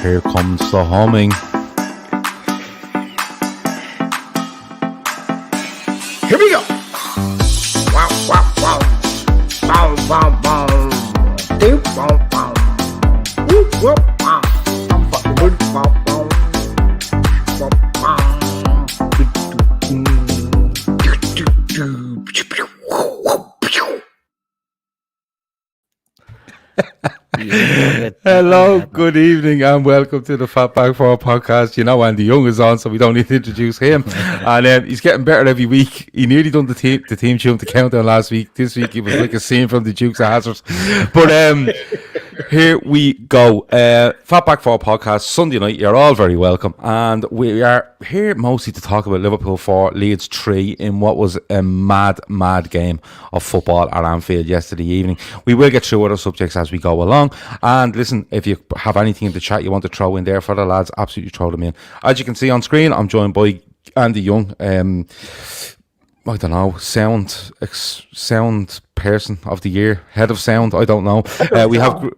Here comes the humming. Here we go. Wow, wow, wow. Bow, bow, bow. Doop, bow, bow. Whoop, whoop, wow. Whoop, bow, bow. Hello, good evening, and welcome to the FB4 Podcast. You know, Andy Young is on, so we don't need to introduce him. And he's getting better every week. He nearly done the team tune, the countdown last week. This week it was like a scene from the Dukes of Hazzard. But here we go. FB4 Podcast, Sunday night. You're all very welcome. And we are here mostly to talk about Liverpool 4, Leeds 3 in what was a mad game of football at Anfield yesterday evening. We will get through other subjects as we go along. And listen, if you have anything in the chat you want to throw in there for the lads, absolutely throw them in. As you can see on screen, I'm joined by Andy Young. I don't know, sound person of the year, head of sound, I don't know. We have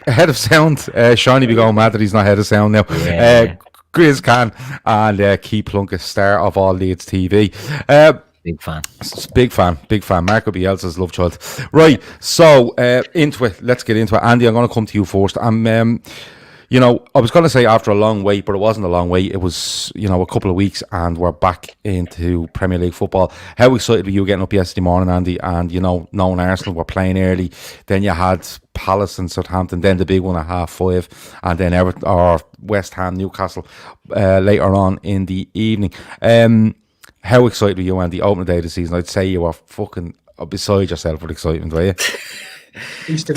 head of sound, Shiny be going mad that he's not head of sound now. Grizz Can and Key Plunkett, star of all Leeds TV. Big fan. Marco Bielsa's love child. Right, so into it. Let's get into it. Andy, I'm going to come to you first. You know, I was going to say after a long wait, but it wasn't a long wait. It was, you know, a couple of weeks, and we're back into Premier League football. How excited were you getting up yesterday morning, Andy? And, you know, knowing Arsenal were playing early, then you had Palace and Southampton, then the big one at 5:30, and then Everton or West Ham, Newcastle later on in the evening. How excited were you, Andy, opening day of the season? I'd say you were fucking beside yourself with excitement, were you? To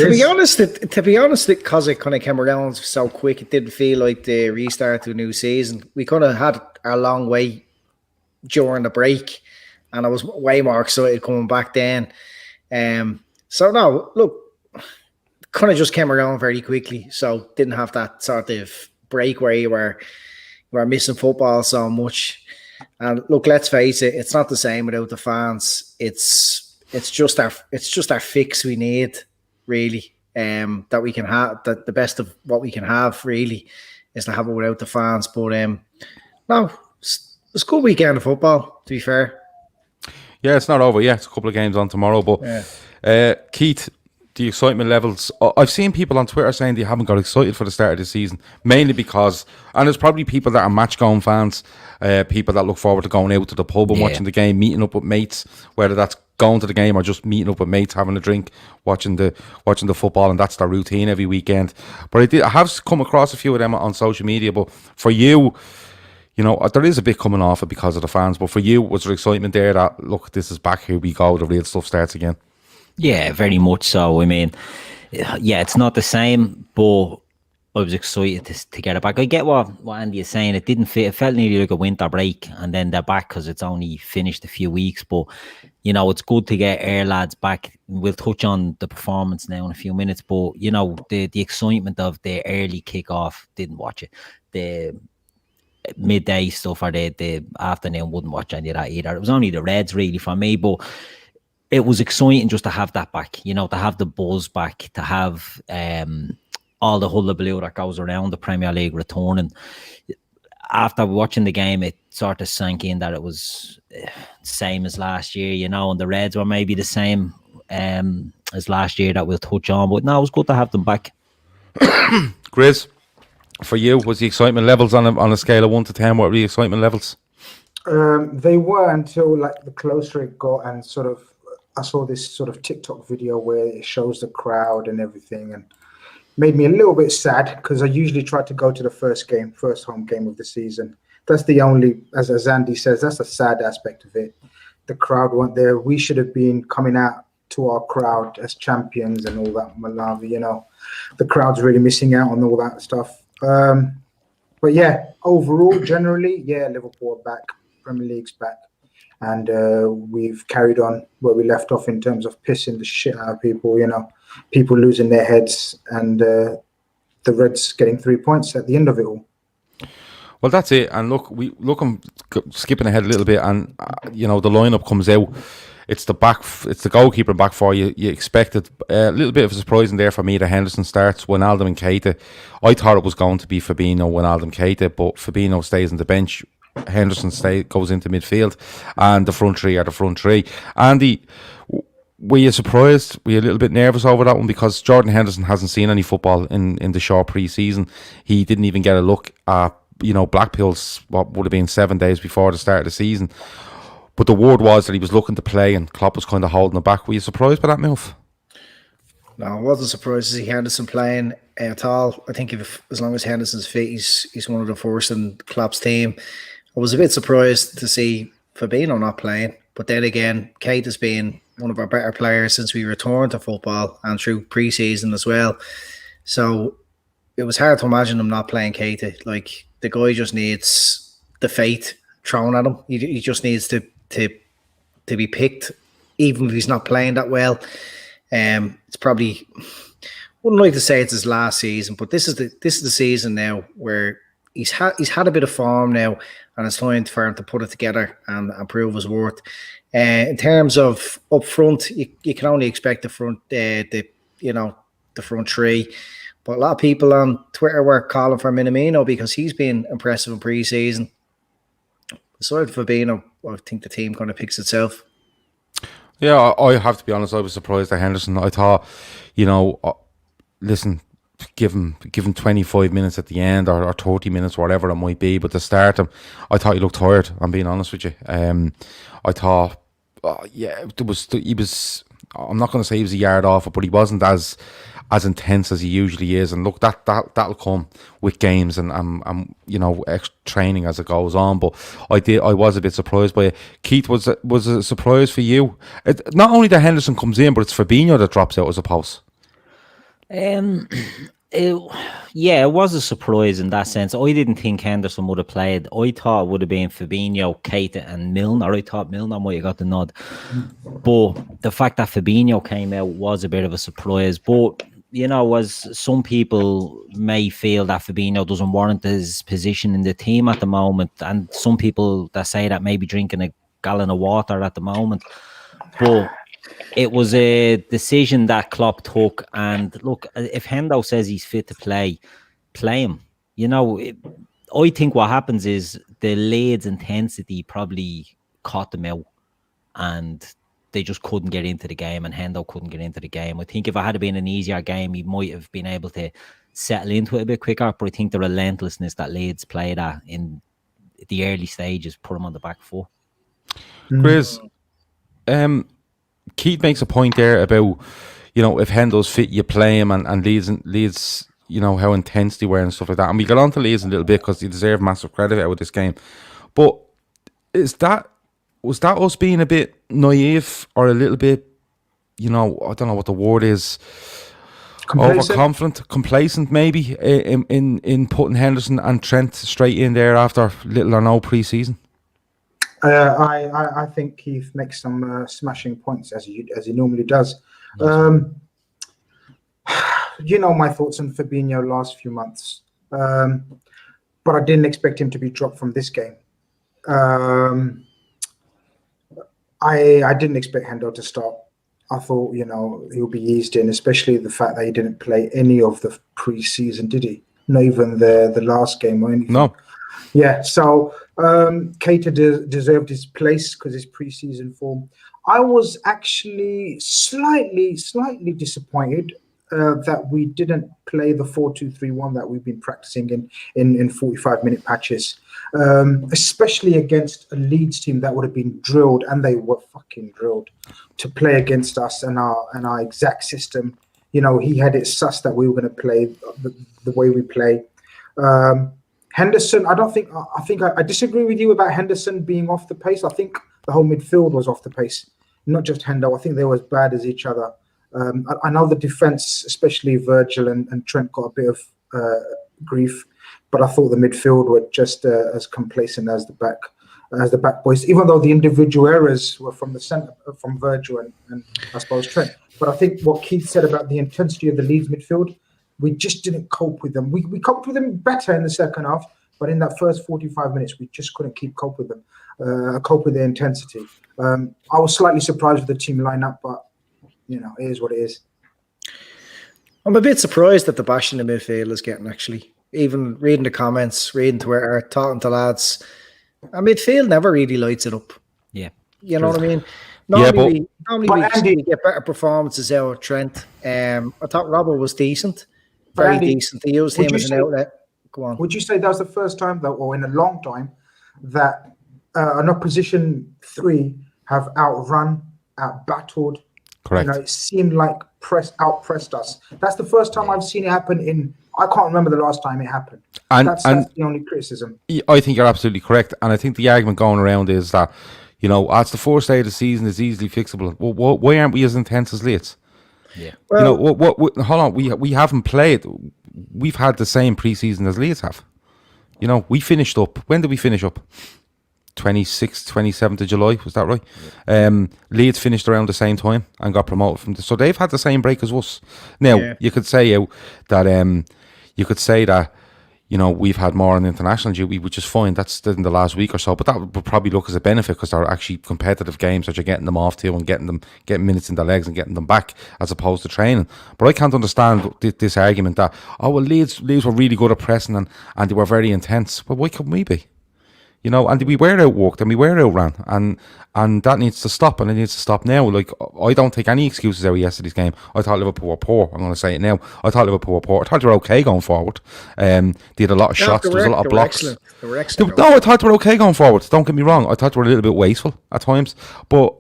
be honest, because it kind of came around so quick, it didn't feel like the restart to a new season. We kind of had a long way during the break, and I was way more excited coming back then. So no, look, kind of just came around very quickly. So didn't have that sort of break where you were missing football so much. And look, let's face it, it's not the same without the fans. It's just our fix we need, really. That we can have, that the best of what we can have really is to have it without the fans. But no, it's a good weekend of football, to be fair. Yeah, it's not over yet. It's a couple of games on tomorrow. But Keith, the excitement levels, I've seen people on Twitter saying they haven't got excited for the start of the season, mainly because, and there's probably people that are match-going fans, people that look forward to going out to the pub and watching the game, meeting up with mates, whether that's going to the game or just meeting up with mates, having a drink, watching the football, and that's their routine every weekend. But I have come across a few of them on social media. But for you, you know, there is a bit coming off it because of the fans. But for you, was there excitement there that, look, this is back, here we go, the real stuff starts again? Yeah, very much so. I mean, yeah, it's not the same, but I was excited to get it back. I get what Andy is saying. It felt nearly like a winter break, and then they're back because it's only finished a few weeks. But, you know, it's good to get our lads back. We'll touch on the performance now in a few minutes, but, you know, the excitement of the early kickoff, didn't watch it. The midday stuff or the afternoon, wouldn't watch any of that either. It was only the Reds really for me, but it was exciting just to have that back, you know, to have the buzz back, to have all the hullabaloo that goes around the Premier League returning. After watching the game, it sort of sank in that it was same as last year, you know, and the Reds were maybe the same as last year that we'll touch on. But no, it was good to have them back. Grizz, for you, was the excitement levels on a scale of 1 to 10? What were the excitement levels? They were until like the closer it got, and sort of I saw this sort of TikTok video where it shows the crowd and everything, and made me a little bit sad because I usually try to go to the first home game of the season. That's the only, as Andy says, that's a sad aspect of it. The crowd weren't there. We should have been coming out to our crowd as champions and all that malavi, you know. The crowd's really missing out on all that stuff. But yeah, overall, generally, yeah, Liverpool are back. Premier League's back. And we've carried on where we left off in terms of pissing the shit out of people, you know, people losing their heads, and the Reds getting 3 points at the end of it all. Well, that's it. And look, I'm skipping ahead a little bit, and you know, the lineup comes out. it's the goalkeeper and back four. You expected a little bit of a surprise in there for me that Henderson starts. Wijnaldum and Keita. I thought it was going to be Fabinho, Wijnaldum, Keita, but Fabinho stays on the bench. Henderson goes into midfield, and the front three are the front three. Andy, were you surprised? Were you a little bit nervous over that one? Because Jordan Henderson hasn't seen any football in the short pre-season. He didn't even get a look at, Blackpool's, what would have been 7 days before the start of the season. But the word was that he was looking to play, and Klopp was kind of holding him back. Were you surprised by that move? No, I wasn't surprised to see Henderson playing at all. I think as long as Henderson's fit, he's one of the first in Klopp's team. I was a bit surprised to see Fabinho not playing. But then again, Keita's been one of our better players since we returned to football and through pre-season as well. So it was hard to imagine him not playing Keita. Like, the guy just needs the fate thrown at him. He just needs to be picked, even if he's not playing that well. It's probably, wouldn't like to say it's his last season, but this is the season now where he's had a bit of form now, and it's time for him to put it together and prove his worth. In terms of up front, you can only expect the front three. But a lot of people on Twitter were calling for Minamino because he's been impressive in pre-season. Aside from Fabinho, I think the team kind of picks itself. Yeah, I have to be honest, I was surprised at Henderson. I thought, listen, give him 25 minutes at the end or 30 minutes, whatever it might be, but to start him, I thought he looked tired, I'm being honest with you. I thought, he was, I'm not going to say he was a yard off it, but he wasn't as intense as he usually is. And look, that'll come with games and extra training as it goes on. But I was a bit surprised by it. Keith, was a surprise for you? Not only that Henderson comes in, but it's Fabinho that drops out as a post. It was a surprise in that sense. I didn't think Henderson would have played. I thought it would have been Fabinho, Keita and Milner. I thought Milner might have got the nod. But the fact that Fabinho came out was a bit of a surprise. But, as some people may feel that Fabinho doesn't warrant his position in the team at the moment, and some people that say that maybe drinking a gallon of water at the moment. But it was a decision that Klopp took, and look, if Hendo says he's fit to play him. I think what happens is the Leeds intensity probably caught them out, and they just couldn't get into the game, and Hendo couldn't get into the game. I think if it had been an easier game, he might have been able to settle into it a bit quicker, but I think the relentlessness that Leeds played at in the early stages put him on the back foot. Chris, Keith makes a point there about, if Hendo's fit, you play him, and Leeds, how intense they were and stuff like that. And we got on to Leeds a little bit because they deserve massive credit out of this game. But was that us being a bit naive or a little bit, I don't know what the word is, overconfident, complacent maybe, in putting Henderson and Trent straight in there after little or no pre-season? I think Keith makes some smashing points as he normally does. My thoughts on Fabinho last few months, but I didn't expect him to be dropped from this game. I didn't expect Hendo to start. I thought, he'll be eased in, especially the fact that he didn't play any of the pre-season, did he? Not even the last game or anything. No. Yeah, so Keita deserved his place because his pre-season form. I was actually slightly disappointed that we didn't play the 4-2-3-1 that we've been practicing in 45-minute patches, especially against a Leeds team that would have been drilled, and they were fucking drilled, to play against us and our exact system. He had it sussed that we were going to play the way we play. Henderson, I disagree with you about Henderson being off the pace. I think the whole midfield was off the pace, not just Hendo. I think they were as bad as each other. I know the defense, especially Virgil and Trent, got a bit of grief, but I thought the midfield were just as complacent as the back boys, even though the individual errors were from the centre, from Virgil and I suppose Trent. But I think what Keith said about the intensity of the Leeds midfield, we just didn't cope with them. We coped with them better in the second half, but in that first 45 minutes, we just couldn't keep cope with them. cope with the intensity. I was slightly surprised with the team lineup, but it is what it is. I'm a bit surprised that the bashing the midfield is getting, actually. Even reading the comments, reading Twitter, talking to lads, a midfield never really lights it up. Yeah. You know what I mean? Andy, we get better performances out of Trent. I thought Robert was decent. Very decent. They used him as an outlet. Go on. Would you say that was the first time, or in a long time, that an opposition 3 have outrun, outbattled? Correct. It seemed like outpressed us. That's the first time I've seen it happen I can't remember the last time it happened. And that's the only criticism. I think you're absolutely correct. And I think the argument going around is that, as the first day of the season is easily fixable. Well, why aren't we as intense as Leeds? Yeah. Well, hold on. We haven't played. We've had the same pre-season as Leeds have. We finished up. When did we finish up? 26th, 27th of July, was that right? Yeah. Leeds finished around the same time and got promoted from so they've had the same break as us. Now, you could say that we've had more on international duty, which is fine. That's in the last week or so, but that would probably look as a benefit because they're actually competitive games that you're getting them off to and getting minutes in their legs and getting them back as opposed to training. But I can't understand this argument that Leeds were really good at pressing and they were very intense. Well, why couldn't we be? And we were outworked and we were outran, and that needs to stop, and it needs to stop now. Like, I don't take any excuses out of yesterday's game. I thought Liverpool were poor. I'm going to say it now. I thought Liverpool were poor. I thought they were okay going forwed. They had a lot of shots. There was a lot of blocks. They were excellent. No, I thought they were okay going forward. Don't get me wrong. I thought they were a little bit wasteful at times, but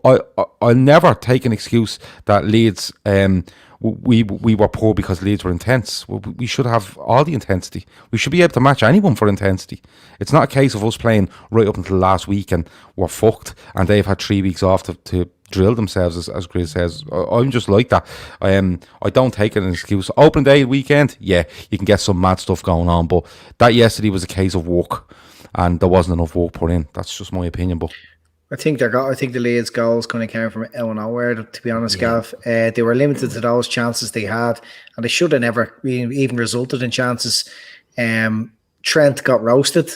I'll never take an excuse that Leeds. We were poor because Leeds were intense. We should have all the intensity. We should be able to match anyone for intensity. It's not a case of us playing right up until last week and we're fucked and they've had 3 weeks off to drill themselves, as Chris says. I'm just like that. I don't take it as an excuse. Open day weekend, yeah, you can get some mad stuff going on, but that yesterday was a case of work and there wasn't enough work put in. That's just my opinion, but I think the Leeds goals kind of came from out of nowhere, to be honest, Gav. They were limited to those chances they had, and they should have never even resulted in chances. Trent got roasted.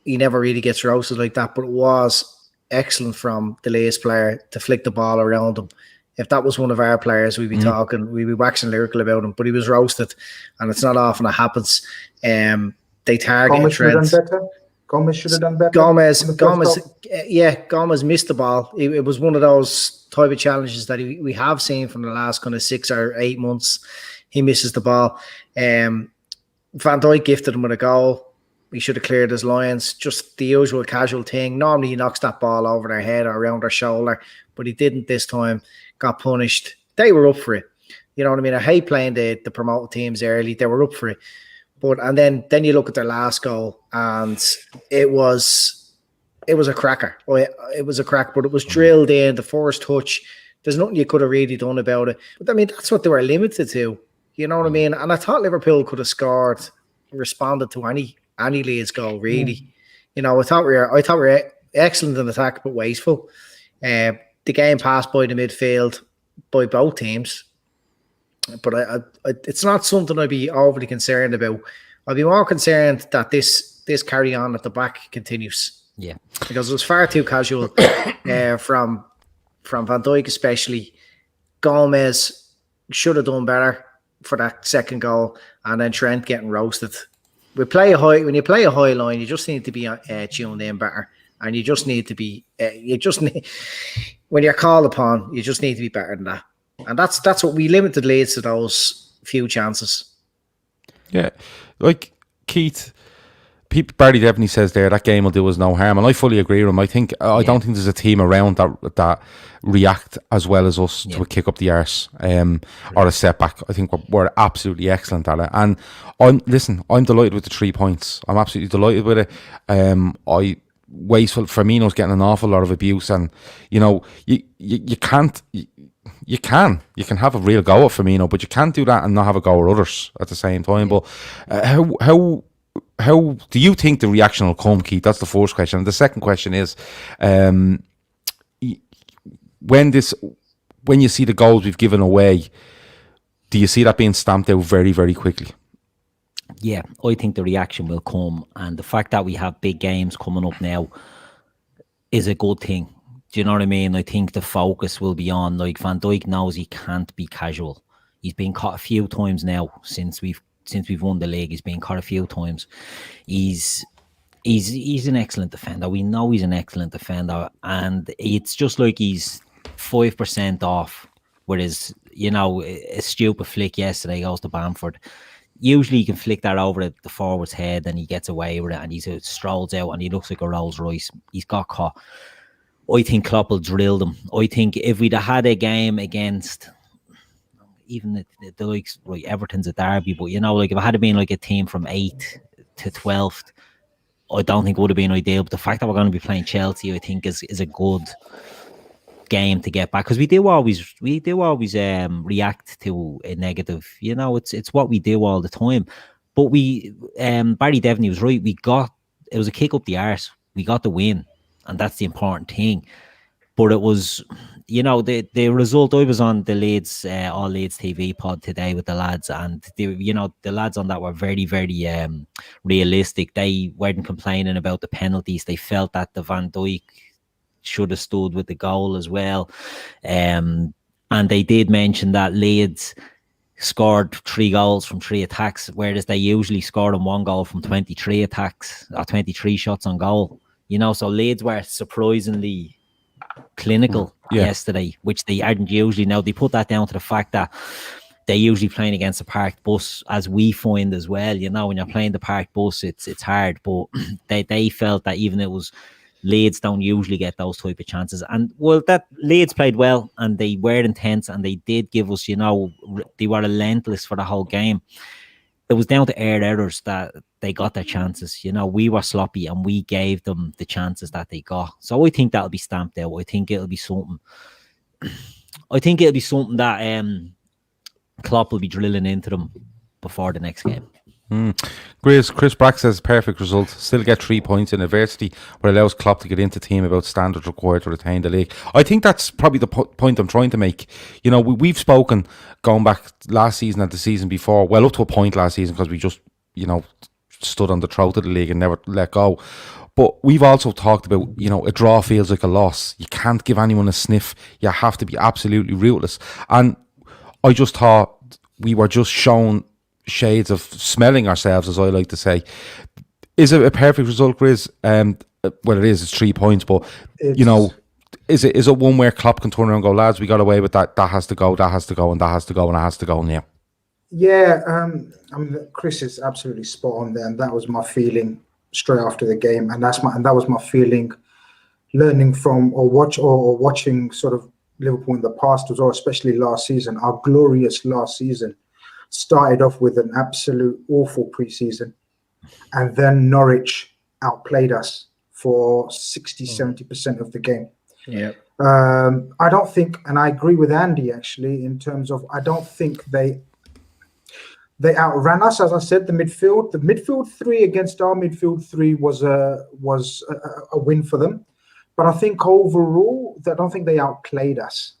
He never really gets roasted like that, but it was excellent from the Leeds player to flick the ball around him. If that was one of our players, we'd be talking, we'd be waxing lyrical about him, but he was roasted, and it's not often it happens. They targeted Trent. Gomez should have done better. Gomez missed the ball. It was one of those type of challenges that we have seen from the last kind of 6 or 8 months. He misses the ball. Van Dijk gifted him with a goal. He should have cleared his lines. Just the usual casual thing. Normally he knocks that ball over their head or around their shoulder, but he didn't this time. Got punished. They were up for it. You know what I mean? I hate playing the promoted teams early. They were up for it. And then you look at their last goal, and it was a cracker. It was a crack, but it was drilled in the first touch. There's nothing you could have really done about it. But I mean, that's what they were limited to. You know what I mean? And I thought Liverpool could have scored, responded to any Leeds goal. Really, I thought we were excellent in attack, but wasteful. The game passed by the midfield by both teams. But it's not something I'd be overly concerned about. I'd be more concerned that this carry on at the back continues. Yeah, because it was far too casual from Van Dijk especially. Gomez should have done better for that second goal, and then Trent getting roasted. When you play a high line, you just need to be tuned in better, and you just need to be. When you're called upon, you just need to be better than that. And that's what we limited Leeds to, those few chances. Yeah, like Keith, Barry definitely says there that game will do us no harm, and I fully agree with him. I don't think there's a team around that react as well as us to a kick up the arse or a setback. I think we're absolutely excellent at it. And I'm delighted with the 3 points. I'm absolutely delighted with it. Wasteful. Firmino's getting an awful lot of abuse, and you can't. You can have a real go at Firmino, but you can't do that and not have a go at others at the same time. But how do you think the reaction will come, Keith? That's the first question. And the second question is, when you see the goals we've given away, do you see that being stamped out very, very quickly? Yeah, I think the reaction will come, and the fact that we have big games coming up now, is a good thing. Do you know what I mean? I think the focus will be on, like, Van Dijk knows he can't be casual. He's been caught a few times now since we've won the league. He's been caught a few times. He's an excellent defender. We know he's an excellent defender, and it's just like he's 5% off with his, a stupid flick yesterday goes to Bamford. Usually you can flick that over the forward's head and he gets away with it, and he strolls out and he looks like a Rolls Royce. He's got caught. I think Klopp will drill them. I think if we'd have had a game against even the likes, like Everton's a derby, but like if it had been like a team from 8th to 12th, I don't think it would have been ideal. But the fact that we're going to be playing Chelsea, I think is a good game to get back, because we do always react to a negative. It's what we do all the time. But Barry Devaney was right. It was a kick up the arse. We got the win, and that's the important thing. But it was, the result. I was on the Leeds All Leeds TV pod today with the lads, and the lads on that were very, very realistic. They weren't complaining about the penalties. They felt that the Van Dijk should have stood with the goal as well, and they did mention that Leeds scored 3 goals from 3 attacks, whereas they usually scored on 1 goal from 23 attacks or 23 shots on goal. So Leeds were surprisingly clinical yesterday, which they aren't usually. Now they put that down to the fact that they're usually playing against a parked bus, as we find as well. When you're playing the parked bus, it's hard, but they felt that even it was Leeds don't usually get those type of chances. And that Leeds played well, and they were intense, and they did give us, they were relentless for the whole game. It was down to errors that they got their chances. We were sloppy and we gave them the chances that they got. So I think that'll be stamped out. I think it'll be something that Klopp will be drilling into them before the next game. Chris Brack says perfect result. Still get 3 points in adversity, but allows Klopp to get into team about standards required to retain the league. I think that's probably the point I'm trying to make. We've spoken going back last season and the season before, well, up to a point last season, because we just, stood on the throat of the league and never let go. But we've also talked about, a draw feels like a loss. You can't give anyone a sniff. You have to be absolutely ruthless. And I just thought we were just shown shades of smelling ourselves, as I like to say. Is it a perfect result, Grizz? Well, it is. It's 3 points, but is it one where Klopp can turn around and go, lads, we got away with that. That has to go. That has to go, and that has to go, and it has to go now. Yeah, Chris is absolutely spot on there, and that was my feeling straight after the game, and that was my feeling, learning from or watching sort of Liverpool in the past as well, especially last season. Our glorious last season started off with an absolute awful preseason, and then Norwich outplayed us for 60-70% of the game. Yeah. I don't think, and I agree with Andy actually, in terms of I don't think they outran us. As I said, the midfield 3 against our midfield 3 was a win for them, but I think overall, I don't think they outplayed us.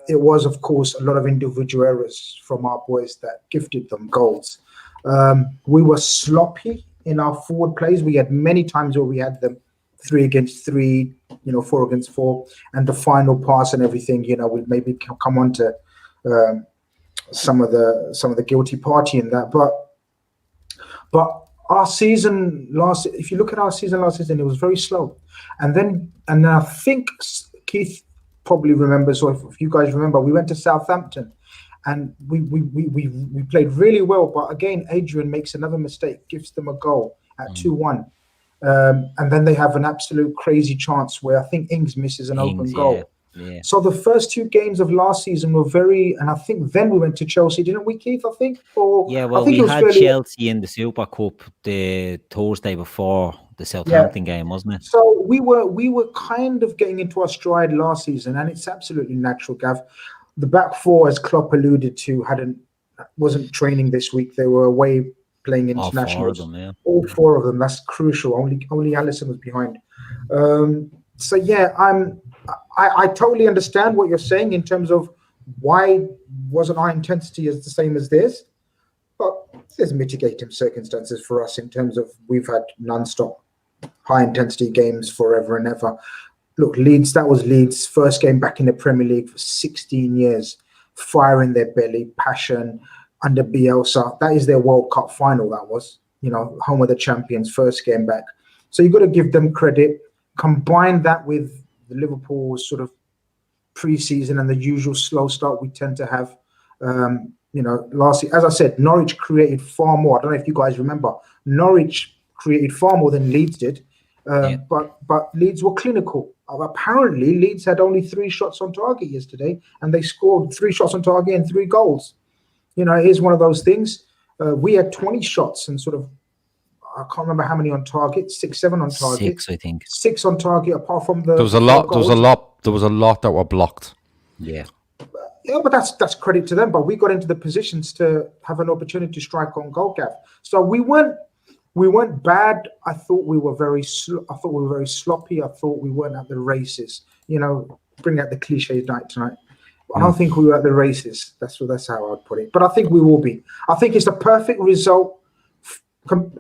It was, of course, a lot of individual errors from our boys that gifted them goals. We were sloppy in our forward plays. We had many times where we had them 3 against 3, 4 against 4, and the final pass and everything. We'll maybe come on to some of the guilty party in that. But our season if you look at our season last season, it was very slow, and then I think Keith probably remembers, or if you guys remember, we went to Southampton and we played really well, but again Adrian makes another mistake, gives them a goal at 2-1, and then they have an absolute crazy chance where I think Ings misses an open goal. Yeah. So the first 2 games of last season were very, and I think then we went to Chelsea, didn't we, Keith? I think. We had Chelsea in the Super Cup the Thursday before the Southampton game, wasn't it? So we were kind of getting into our stride last season, and it's absolutely natural, Gav. The back 4, as Klopp alluded to, wasn't training this week. They were away playing internationals. All 4 of them. That's crucial. Only Alisson was behind. So yeah, I totally understand what you're saying in terms of why wasn't our intensity as the same as theirs, but there's mitigating circumstances for us in terms of we've had non-stop high intensity games forever and ever. Look, Leeds, that was Leeds' first game back in the Premier League for 16 years. Fire in their belly, passion under Bielsa. That is their World Cup final, that was. Home of the champions, first game back. So you've got to give them credit. Combine that with the Liverpool sort of pre-season and the usual slow start we tend to have. Last year, as I said, Norwich created far more. I don't know if you guys remember. Norwich created far more than Leeds did. But Leeds were clinical. Apparently, Leeds had only 3 shots on target yesterday, and they scored 3 shots on target and 3 goals. It is one of those things. We had 20 shots and sort of, I can't remember how many on target, 6, 7 on target. 6, I think. 6 on target, apart from the. There was a lot. There was a lot that were blocked. Yeah. Yeah, but that's credit to them. But we got into the positions to have an opportunity to strike on goal, Gav. So we weren't bad. I thought we were very sloppy. I thought we weren't at the races. Bring out the cliche night tonight. I don't think we were at the races. That's how I'd put it. But I think we will be. I think it's the perfect result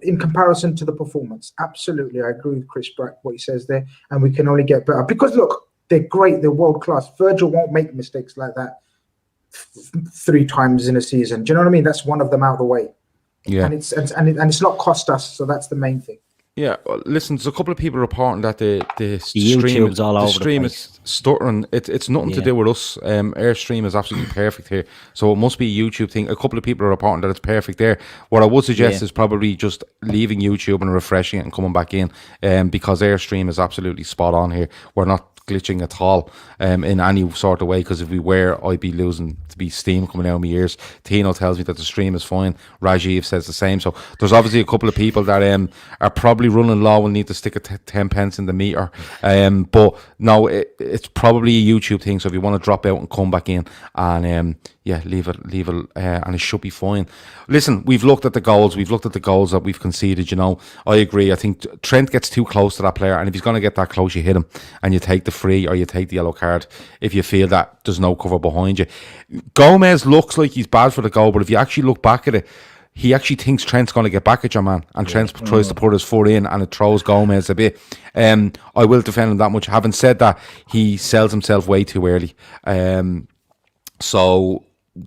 in comparison to the performance. Absolutely, I agree with Chris Brack what he says there, and we can only get better because look, they're great. They're world class. Virgil won't make mistakes like that 3 times in a season. Do you know what I mean? That's one of them out of the way. Yeah, and it's not cost us, so that's the main thing. Yeah, listen, there's a couple of people reporting that the stream is stuttering. It's nothing to do with us. Our stream is absolutely perfect here, so it must be a YouTube thing. A couple of people are reporting that it's perfect there. What I would suggest is probably just leaving YouTube and refreshing it and coming back in, because our stream is absolutely spot on here. We're not glitching at all in any sort of way, because if we were, I'd be losing to be steam coming out of my ears. Tino tells me that the stream is fine. Rajiv says the same. So there's obviously a couple of people that are probably running low and need to stick a 10 pence in the meter, but no, it's probably a YouTube thing. So if you want to drop out and come back in and leave it and it should be fine. Listen, we've looked at the goals that we've conceded. I agree. I think Trent gets too close to that player, and if he's going to get that close, you hit him and you take the free or you take the yellow card if you feel that there's no cover behind you. Gomez looks like he's bad for the goal, but if you actually look back at it, he actually thinks Trent's going to get back at your man, and Trent tries to put his foot in and it throws Gomez a bit. I will defend him that much. Having said that, he sells himself way too early. So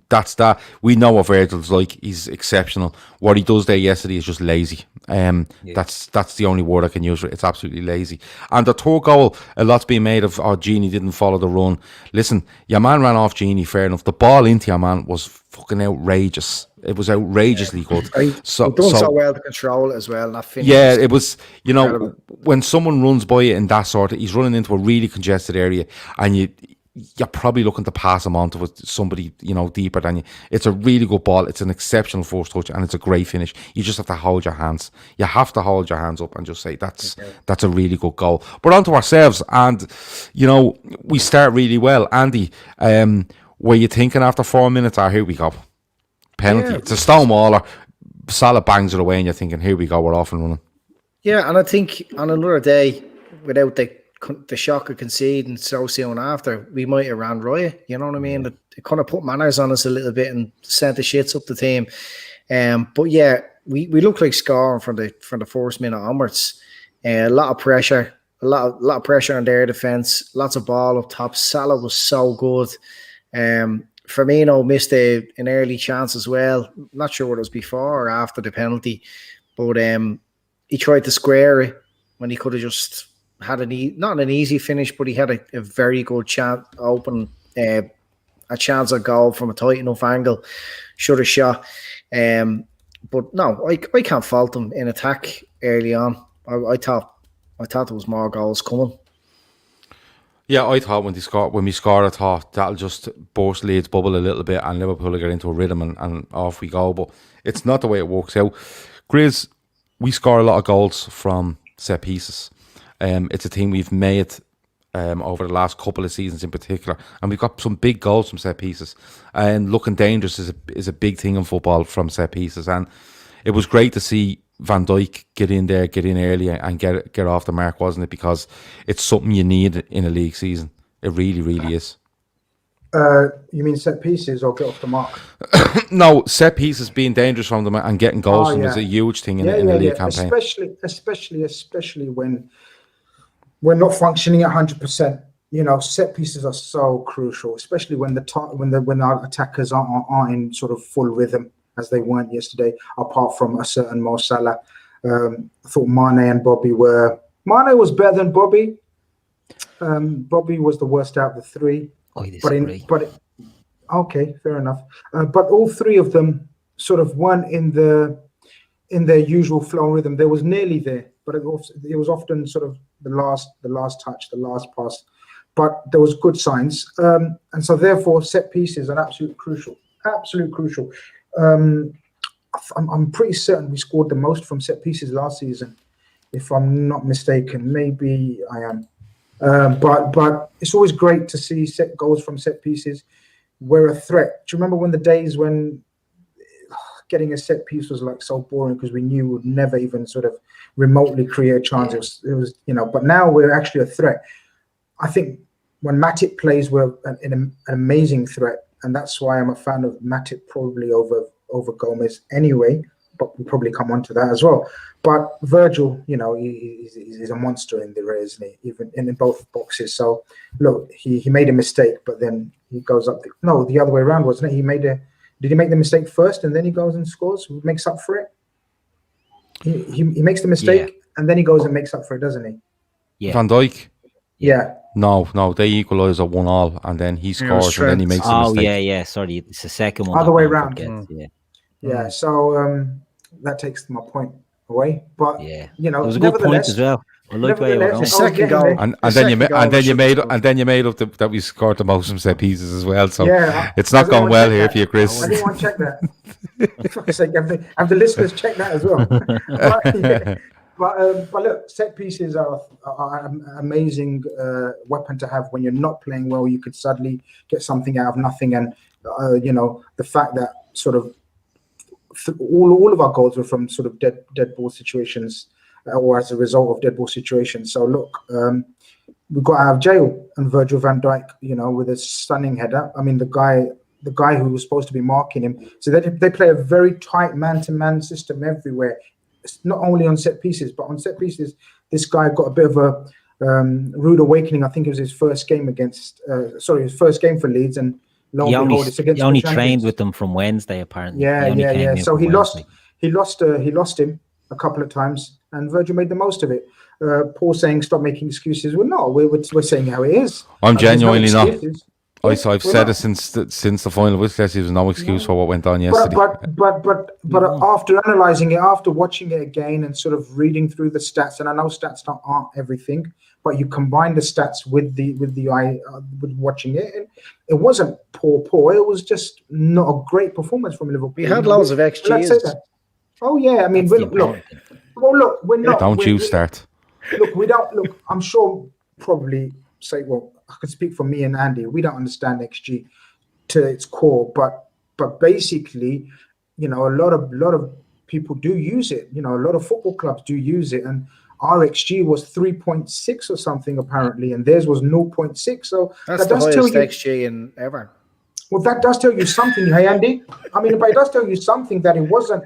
that's that. We know what Virgil's like. He's exceptional. What he does there yesterday is just lazy. That's the only word I can use for it. It's absolutely lazy. And the third goal, a lot's being made of, Genie didn't follow the run. Listen, your man ran off Genie, fair enough. The ball into your man was fucking outrageous. It was outrageously good. So well to control it as well. That finish. Yeah, it was, when someone runs by you in that sort of, he's running into a really congested area, and you're probably looking to pass him on to somebody, deeper than you. It's a really good ball. It's an exceptional first touch, and it's a great finish. You just have to hold your hands. You have to hold your hands up and just say, that's a really good goal. But on to ourselves, and, we start really well. Andy, were you thinking after 4 minutes, here we go? Penalty. Yeah. It's a stonewaller. Salah bangs it away, and you're thinking, here we go, we're off and running. Yeah, and I think on another day, without the shock of conceding so soon after, we might have ran riot. You know what I mean? It kind of put manners on us a little bit and sent the shits up the team. But yeah, we looked like scoring from the first minute onwards. A lot of pressure, a lot of pressure on their defence. Lots of ball up top. Salah was so good. Firmino missed an early chance as well. Not sure what it was before or after the penalty, but he tried to square it when he could have just had not an easy finish, but he had a very good chance, a chance at goal from a tight enough angle. Should have shot. But no, I can't fault him in attack early on. I thought there was more goals coming. Yeah, I thought when we scored, I thought that'll just burst Leeds' bubble a little bit and Liverpool will get into a rhythm and off we go. But it's not the way it works out. Grizz, we score a lot of goals from set pieces. It's a thing we've made over the last couple of seasons in particular, and we've got some big goals from set pieces. And looking dangerous is a big thing in football from set pieces. And it was great to see Van Dijk get in early and get off the mark, wasn't it? Because it's something you need in a league season. It really, really is. You mean set pieces or get off the mark? No, set pieces being dangerous from them and getting goals from them is a huge thing in the league campaign. Especially when we're not functioning at 100%. You know, set pieces are so crucial, especially when when our attackers aren't in sort of full rhythm as they weren't yesterday. Apart from a certain Mo Salah, I thought Mane and Bobby were. Mane was better than Bobby. Bobby was the worst out of the three. I disagree. Okay, fair enough. But all three of them sort of weren't in their usual flow rhythm. They was nearly there, but it was often sort of the last touch, the last pass. But there was good signs, and so therefore set pieces are absolute crucial. I'm pretty certain we scored the most from set pieces last season, if I'm not mistaken. Maybe I am. But it's always great to see set goals from set pieces. We're a threat. Do you remember when the days when getting a set piece was like so boring because we knew we would never even sort of remotely create a chance? It was but now we're actually a threat. I think when Matip plays, we're an amazing threat, and that's why I'm a fan of Matip probably over Gomez anyway. But we'll probably come on to that as well. But Virgil, he's a monster in the area, isn't he? Even in both boxes. So look, he made a mistake, but then he goes up. The other way around, wasn't it? Did he make the mistake first and then he goes and scores? Makes up for it. He makes the mistake and then he goes and makes up for it, doesn't he? Yeah. Van Dijk. Yeah. No, they equalise at 1-1, and then he scores, and then he makes a mistake. Oh yeah. Sorry, it's the second one. Other way around. Yeah. So that takes my point away. But it was a good point as well. I like where you were going. The second goal, and then you made up that we scored the most from set pieces as well. So it's not going well here for you, Chris. I didn't want to check that. For fuck's sake, have the listeners check that as well. But look, set pieces are an amazing weapon to have when you're not playing well. You could suddenly get something out of nothing, and the fact that sort of all of our goals were from sort of dead ball situations, or as a result of dead ball situations. So look, we got out of jail, and Virgil van Dijk, with a stunning header. I mean, the guy who was supposed to be marking him. So they play a very tight man-to-man system everywhere. It's not only on set pieces, but on set pieces, this guy got a bit of a rude awakening. I think it was his first game his first game for Leeds, and he only trained with them from Wednesday, apparently. Yeah. So he lost him a couple of times, and Virgil made the most of it. Paul saying stop making excuses. Well, no, we're saying how it is. I'm genuinely not. I've said it since the final whistle. There's no excuse for what went on yesterday. But after analysing it, after watching it again, and sort of reading through the stats, and I know stats aren't everything, but you combine the stats with the eye, with watching it, and it wasn't poor. It was just not a great performance from Liverpool. We had loads of XGs. Oh yeah, I mean, we're not. Don't you start? Look, I'm sure probably say, well, I could speak for me and Andy. We don't understand XG to its core, but basically, a lot of people do use it. A lot of football clubs do use it, and our XG was 3.6 or something apparently, and theirs was 0.6. So that's the highest XG in ever. Well, that does tell you something, hey Andy. I mean, but it does tell you something that it wasn't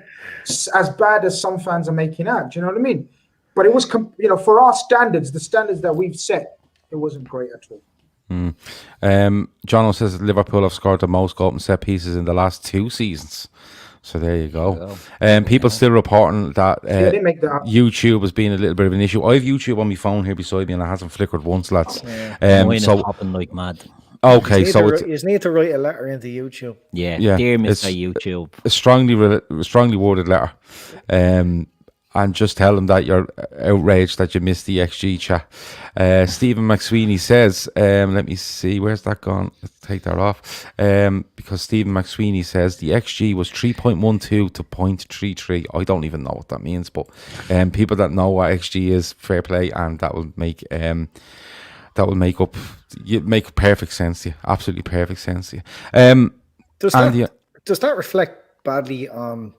as bad as some fans are making out. Do you know what I mean? But it was, for our standards, the standards that we've set, it wasn't great at all. Jono says that Liverpool have scored the most goals from set pieces in the last 2 seasons. So there you go. People still reporting that YouTube has been a little bit of an issue. I have YouTube on my phone here beside me, and it hasn't flickered once, lads. Mine is hopping like mad. Okay, so you need to write a letter into YouTube. Yeah. Dear Mr. YouTube, a strongly worded letter. And just tell them that you're outraged that you missed the XG chat. Stephen McSweeney says, let me see, where's that gone? Let's take that off. Because Stephen McSweeney says the XG was 3.12 to 0.33. I don't even know what that means, but people that know what XG is, fair play, and that will make perfect sense to you. Absolutely perfect sense to you. Does that reflect badly on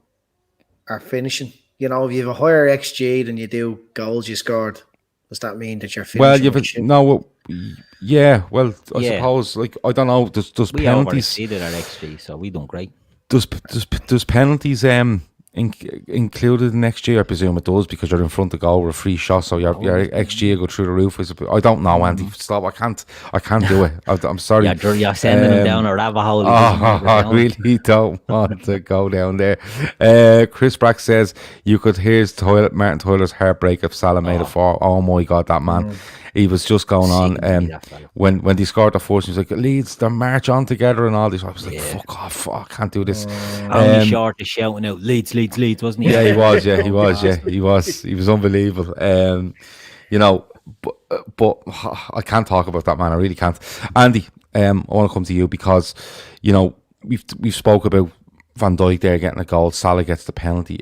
our finishing? If you have a higher XG than you do goals you scored, does that mean that you're finishing? Yeah, well, I suppose, like, I don't know, does we penalties... overexceeded our XG, so we done great. Does penalties included next year? I presume it does, because you're in front of goal with a free shot, so your XG will go through the roof. I don't know, Andy. Stop! I can't do it. I'm sorry. You're sending them down a rabbit hole. I really don't want to go down there. Chris Brack says you could hear Martin Tyler's heartbreak if Salah made a four. Oh my God, that man. He was just going on when they scored the first. He was like, Leeds, they march on together and all this. I was like, fuck off, I can't do this. Only short of shouting out Leeds, wasn't he? Yeah, he was. Yeah, he was. Yeah, he was. He was unbelievable. You know, but I can't talk about that, man. I really can't. Andy, I want to come to you because, you know, we've spoke about Van Dijk there getting a goal. Salah gets the penalty.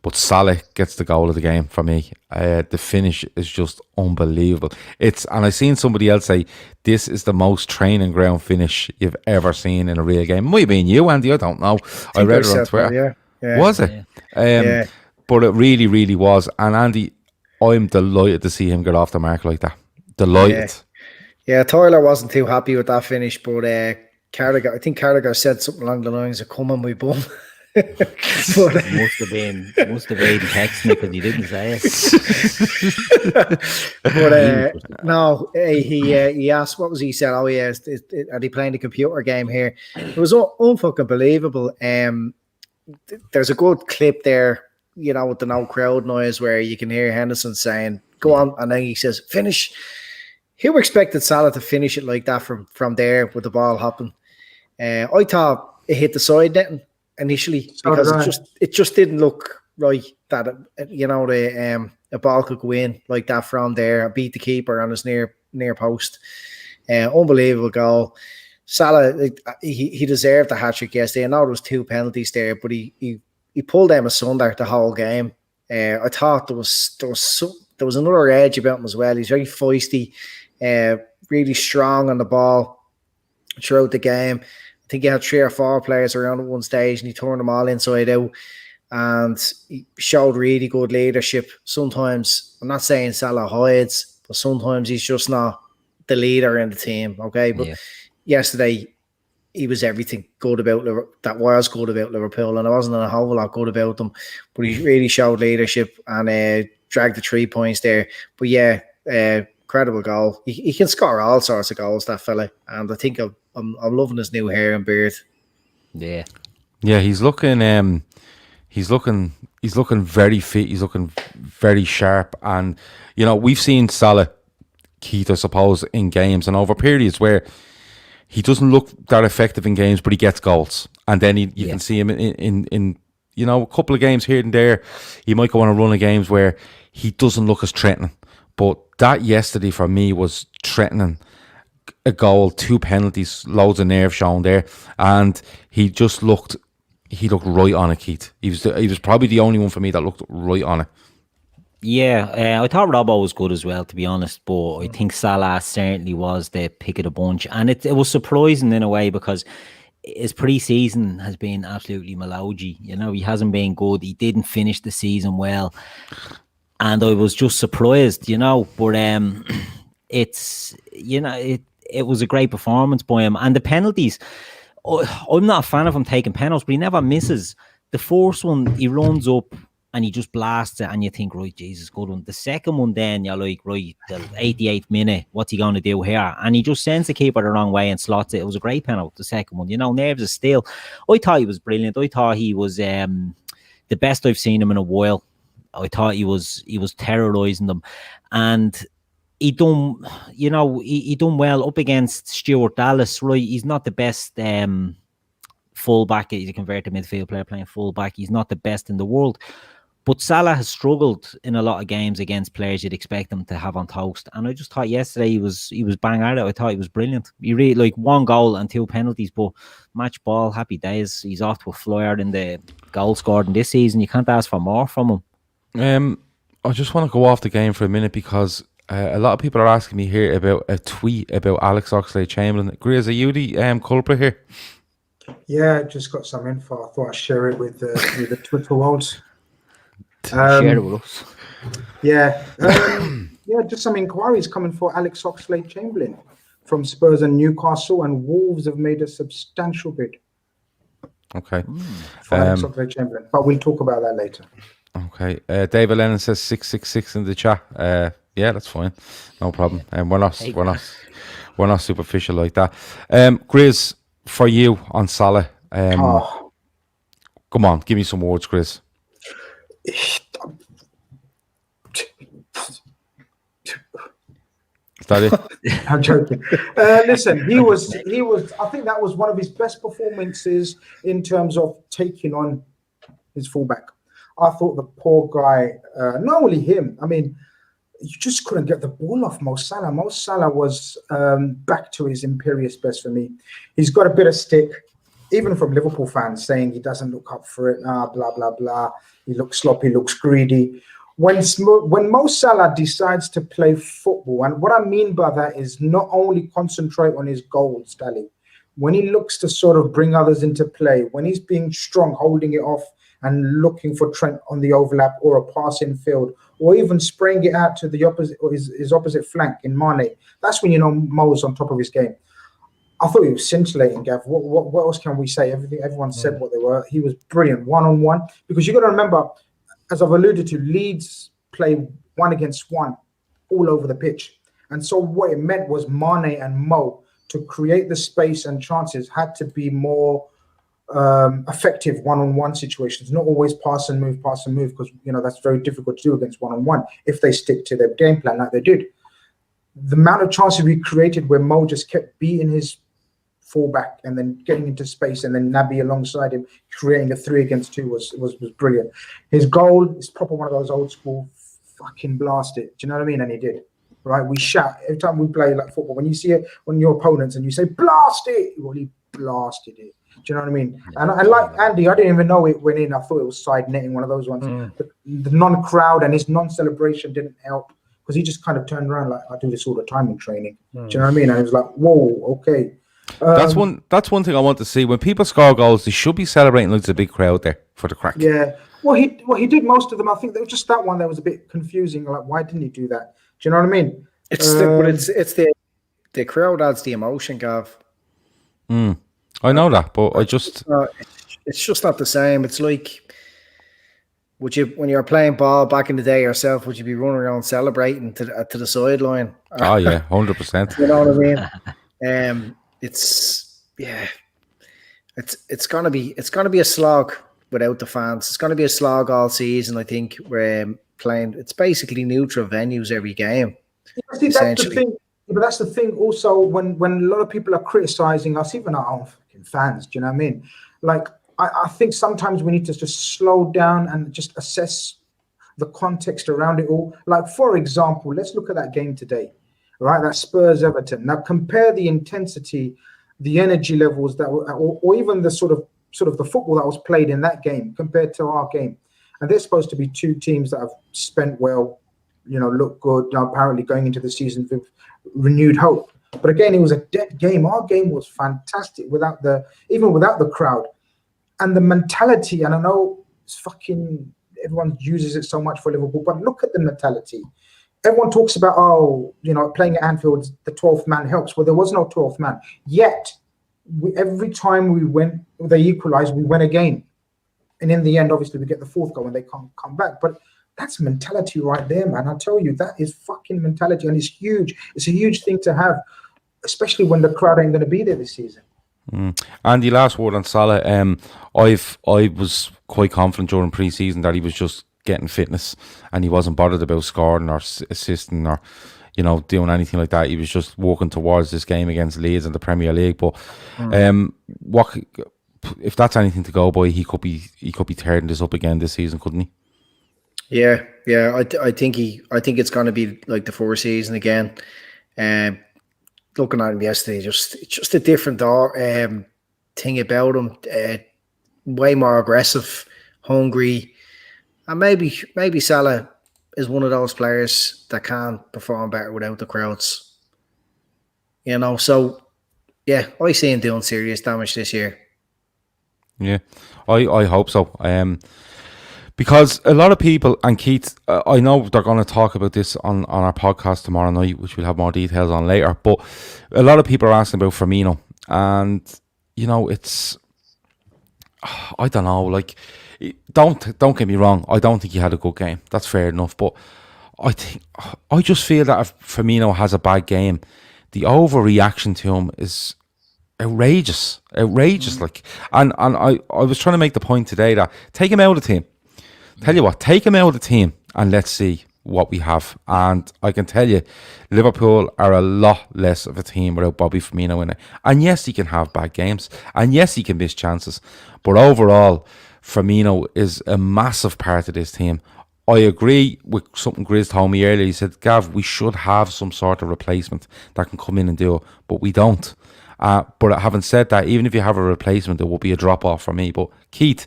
But Salah gets the goal of the game for me. The finish is just unbelievable. And I seen somebody else say this is the most training ground finish you've ever seen in a real game. It might have been you, Andy. I don't know. I read it on Twitter. Yeah. Was it? Yeah. But it really, really was. And Andy, I'm delighted to see him get off the mark like that. Delighted. Yeah, Tyler wasn't too happy with that finish, but Carragher, I think Carragher said something along the lines of "Come on, my bum." But, must have been texting because he didn't say it. But no, he asked, what was he said? Oh yes, are they playing the computer game here? It was unfucking believable. There's a good clip there, you know, with the no crowd noise where you can hear Henderson saying, "Go on," and then he says, "Finish." Who expected Salah to finish it like that from there with the ball hopping? I thought it hit the side netting initially because it just didn't look right that a ball could go in like that from there and beat the keeper on his near post. Unbelievable goal. Salah, he deserved the hat-trick yesterday. I know there was 2 penalties there, but he pulled them asunder the whole game. I thought there was another edge about him as well. He's very feisty, really strong on the ball throughout the game. I think he had 3 or 4 players around at one stage and he turned them all inside out and he showed really good leadership. Sometimes, I'm not saying Salah hides, but sometimes he's just not the leader in the team, okay? But yesterday, he was everything good about Liverpool, and there wasn't a whole lot good about them, but he really showed leadership and dragged the 3 points there. But yeah, incredible goal. He can score all sorts of goals, that fella, and I think I'm loving his new hair and beard. Yeah, he's looking very fit. He's looking very sharp, and you know, we've seen Salah, Keith, I suppose, in games and over periods where he doesn't look that effective in games, but he gets goals. And then you can see him in you know, a couple of games here and there. He might go on a run of games where he doesn't look as threatening. But that yesterday for me was threatening. A goal, 2 penalties, loads of nerve shown there. And he looked right on it, Keith. He was probably the only one for me that looked right on it. Yeah, I thought Robbo was good as well, to be honest, but I think Salah certainly was the pick of the bunch, and it was surprising in a way because his pre-season has been absolutely malodgy. You know, he hasn't been good. He didn't finish the season well, and I was just surprised. You know, but it's it was a great performance by him, and the penalties. I'm not a fan of him taking penalties, but he never misses. The first one, he runs up and he just blasts it, and you think, right, Jesus, good one. The second one, then you're like, right, the 88th minute, what's he going to do here? And he just sends the keeper the wrong way and slots it. It was a great penalty, the second one. You know, nerves of steel. I thought he was brilliant. I thought he was the best I've seen him in a while. I thought he was terrorising them, and he done well up against Stuart Dallas. Right, he's not the best fullback. He's a converted midfield player playing fullback. He's not the best in the world. But Salah has struggled in a lot of games against players you'd expect him to have on toast. And I just thought yesterday he was bang at it. I thought he was brilliant. He really, like, 1 goal and 2 penalties, but match ball, happy days. He's off to a flyer in the goal scored in this season. You can't ask for more from him. I just want to go off the game for a minute because a lot of people are asking me here about a tweet about Alex Oxlade-Chamberlain. Grizz, are you the culprit here? Yeah, just got some info. I thought I'd share it with the Twitter world. Share it with us. Yeah. Just some inquiries coming for Alex Oxlade-Chamberlain from Spurs and Newcastle, and Wolves have made a substantial bid. Okay. For Alex Oxlade-Chamberlain, but we'll talk about that later. Okay. David Lennon says 666 in the chat. Yeah, that's fine. No problem. And we're not superficial like that. Grizz, for you on Salah. Come on, give me some words, Grizz. Is that it? I'm joking. Listen, he was. I think that was one of his best performances in terms of taking on his fullback. I thought the poor guy, not only him, I mean, you just couldn't get the ball off Mo Salah. Mo Salah was back to his imperious best for me. He's got a bit of stick, even from Liverpool fans, saying he doesn't look up for it, blah, blah, blah. He looks sloppy, looks greedy. When Mo Salah decides to play football, and what I mean by that is not only concentrate on his goals, Dally, when he looks to sort of bring others into play, when he's being strong, holding it off and looking for Trent on the overlap or a pass in field, or even spraying it out to the opposite or his opposite flank in Mane, that's when you know Mo's on top of his game. I thought he was scintillating, Gav. What else can we say? Everyone said what they were. He was brilliant, one-on-one. Because you got to remember, as I've alluded to, Leeds play 1 against 1 all over the pitch. And so what it meant was Mane and Mo, to create the space and chances, had to be more effective one-on-one situations, not always pass and move, because that's very difficult to do against one-on-one if they stick to their game plan like they did. The amount of chances we created where Mo just kept beating his fullback and then getting into space, and then Naby alongside him creating a 3 against 2 was brilliant. His goal is proper one of those old school fucking blast it. Do you know what I mean? And he did. Right? We shout every time we play like football. When you see it on your opponents and you say blast it, well, he blasted it. Do you know what I mean? And like Andy, I didn't even know it went in. I thought it was side netting, one of those ones. But the non-crowd and his non-celebration didn't help, because he just kind of turned around like, I do this all the time in training. Do you know what I mean? And it was like, whoa, okay. That's one thing I want to see. When people score goals, they should be celebrating like there's a big crowd there for the crack. Yeah. Well, he did most of them. I think there was just that one that was a bit confusing. Like, why didn't he do that? Do you know what I mean? It's the crowd adds the emotion, Gav. I know that, but it's just not the same. It's like, would you, when you were playing ball back in the day yourself, would you be running around celebrating to the sideline? Oh yeah, 100%. You know what I mean? It's gonna be a slog without the fans. It's gonna be a slog all season. I think we're playing. It's basically neutral venues every game. Yeah, see, that's the thing. But that's the thing. Also, when a lot of people are criticizing us, even our own fucking fans, do you know what I mean? Like, I think sometimes we need to just slow down and just assess the context around it all. Like, for example, let's look at that game today, right? That Spurs-Everton. Now, compare the intensity, the energy levels that were, or even the sort of the football that was played in that game compared to our game. And they're supposed to be two teams that have spent well, look good, apparently going into the season with renewed hope. But again, it was a dead game. Our game was fantastic without the crowd. And the mentality, and I know everyone uses it so much for Liverpool, but look at the mentality. Everyone talks about, playing at Anfield, the 12th man helps. Well, there was no 12th man. Yet, every time they equalised, we went again. And in the end, obviously, we get the 4th goal and they can't come back. But that's mentality right there, man. I tell you, that is fucking mentality. And it's huge. It's a huge thing to have, especially when the crowd ain't going to be there this season. Andy, last word on Salah. I was quite confident during pre-season that he was just getting fitness and he wasn't bothered about scoring or assisting or doing anything like that. He was just walking towards this game against Leeds in the Premier League. But what if that's anything to go by? He could be tearing this up again this season, couldn't he? Yeah. I think it's going to be like the 4th season again. Looking at him yesterday, just a different thing about him. Way more aggressive, hungry, and maybe Salah is one of those players that can perform better without the crowds. So yeah, I see him doing serious damage this year. Yeah, I hope so. Because a lot of people, and Keith, I know they're going to talk about this on our podcast tomorrow night, which we'll have more details on later, but a lot of people are asking about Firmino. And, it's, I don't know, like, don't get me wrong, I don't think he had a good game. That's fair enough. But I just feel that if Firmino has a bad game, the overreaction to him is outrageous. Like, and I was trying to make the point today that take him out of the team. Tell you what, take him out of the team and let's see what we have. And I can tell you, Liverpool are a lot less of a team without Bobby Firmino in it. And yes, he can have bad games. And yes, he can miss chances. But overall, Firmino is a massive part of this team. I agree with something Grizz told me earlier. He said, Gav, we should have some sort of replacement that can come in and do it. But we don't. But having said that, even if you have a replacement, there will be a drop-off for me. But Keith,